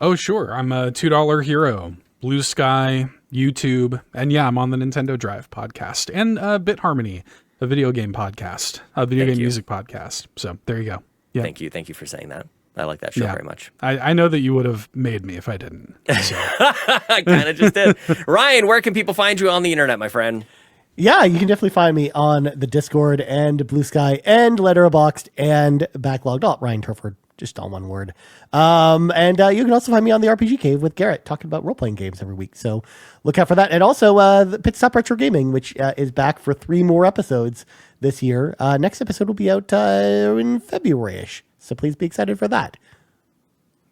Oh, sure. I'm a $2 hero. Blue Sky, YouTube, and yeah, I'm on the Nintendo Drive podcast and Bit Harmony, a video game podcast, a video game music podcast. So there you go. Yeah. Thank you for saying that. I like that show very much. I know that you would have made me if I didn't. So. I kind of just did. Ryan, where can people find you on the internet, my friend? Yeah, you can definitely find me on the Discord and Blue Sky and Letterboxd and Backlogged. Ryan Turford just all one word. And you can also find me on the RPG Cave with Garret, talking about role-playing games every week. So look out for that. And also the Pit Stop Retro Gaming, which is back for 3 more episodes this year. Next episode will be out in February-ish. So please be excited for that.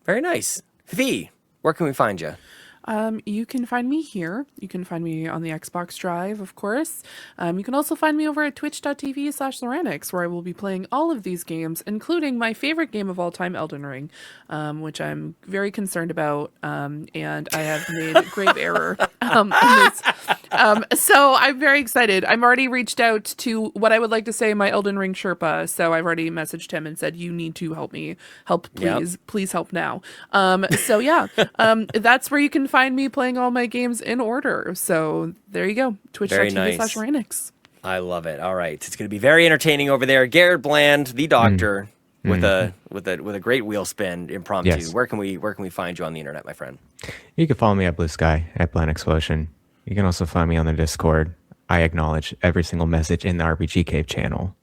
Very nice. V, where can we find you? You can find me here. You can find me on the Xbox Drive, of course. You can also find me over at twitch.tv/Loranix, where I will be playing all of these games, including my favorite game of all time, Elden Ring, which I'm very concerned about, and I have made grave error in this. So I'm very excited. I'm already reached out to what I would like to say my Elden Ring Sherpa, so I've already messaged him and said, you need to help me. Help, please. Yep. Please help now. So yeah, that's where you can find me playing all my games in order. So there you go. Twitch.tv/Loranix. I love it. All right. It's going to be very entertaining over there. Garret Bland, the doctor, with a great wheel spin impromptu. Yes. Where can we find you on the internet, my friend? You can follow me at Blue Sky at Bland Explosion. You can also find me on the Discord. I acknowledge every single message in the RPG Cave channel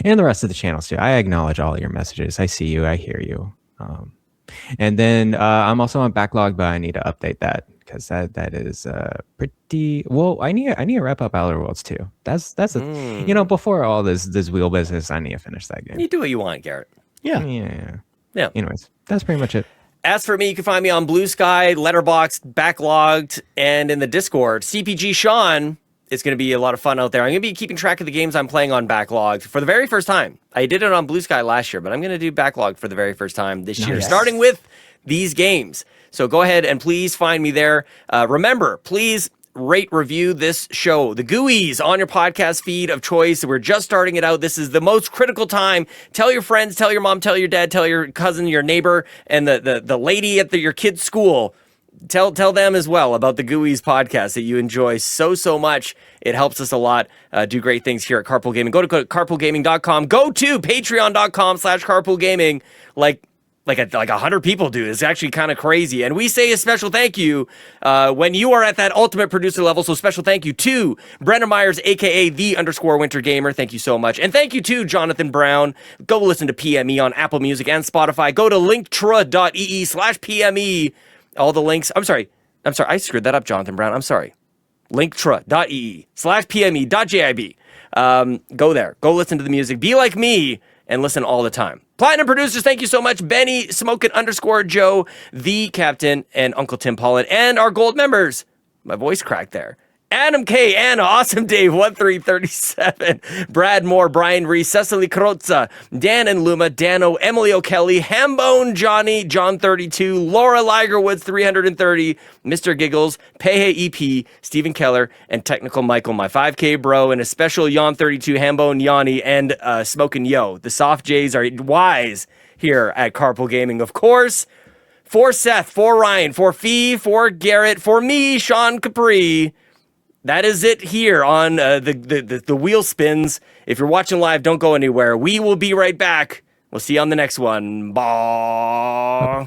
and the rest of the channels too. I acknowledge all your messages. I see you. I hear you. And then I'm also on backlog, but I need to update that because that is pretty well. I need to wrap up Outer Worlds too. That's before all this wheel business, I need to finish that game. You do what you want, Garret. Yeah. Anyways, that's pretty much it. As for me, you can find me on Blue Sky, Letterboxd, Backlogged, and in the Discord. CPG Sean. It's going to be a lot of fun out there. I'm going to be keeping track of the games I'm playing on Backlogged for the very first time. I did it on Blue Sky last year, but I'm going to do Backlogged for the very first time this year, starting with these games. So go ahead and please find me there. Remember, please rate, review this show, The Gooey's, on your podcast feed of choice. We're just starting it out. This is the most critical time. Tell your friends, tell your mom, tell your dad, tell your cousin, your neighbor, and the lady at your kid's school. Tell them as well about the Gooey's podcast that you enjoy so much. It helps us a lot. Do great things here at Carpool Gaming. Go to carpoolgaming.com. Go to patreon.com/carpoolgaming. Like 100 people do. It's actually kind of crazy. And we say a special thank you when you are at that ultimate producer level. So special thank you to Brendan Myers, a.k.a. _Winter Gamer. Thank you so much. And thank you to Jonathan Brown. Go listen to PME on Apple Music and Spotify. Go to linktra.ee/PME. All the links. I'm sorry. I screwed that up, Jonathan Brown. I'm sorry. linktra.ee/PME.jib. Go there. Go listen to the music. Be like me and listen all the time. Platinum producers, thank you so much. Benny, Smokin' _Joe, the Captain, and Uncle Tim Paullin. And our gold members. My voice cracked there. Adam K, Anna, Awesome Dave, 1337, Brad Moore, Brian Reese, Cecily Carrozza, Dan and Luma, Dannohh, Emily O'Kelly, Hambone Jonny, John 32, Laura Ligerwoods, 330, Mr. Giggles, Peje EP, Stephen Keller, and Technical Michael, my 5K bro, and a special Yon 32, Hambone Jonny, and Smokin' Yo. The soft J's are wise here at Carpool Gaming, of course. For Seth, for Ryan, for Fee, for Garret, for me, Sean Capri. That is it here on the wheel spins. If you're watching live, don't go anywhere. We will be right back. We'll see you on the next one. Bye.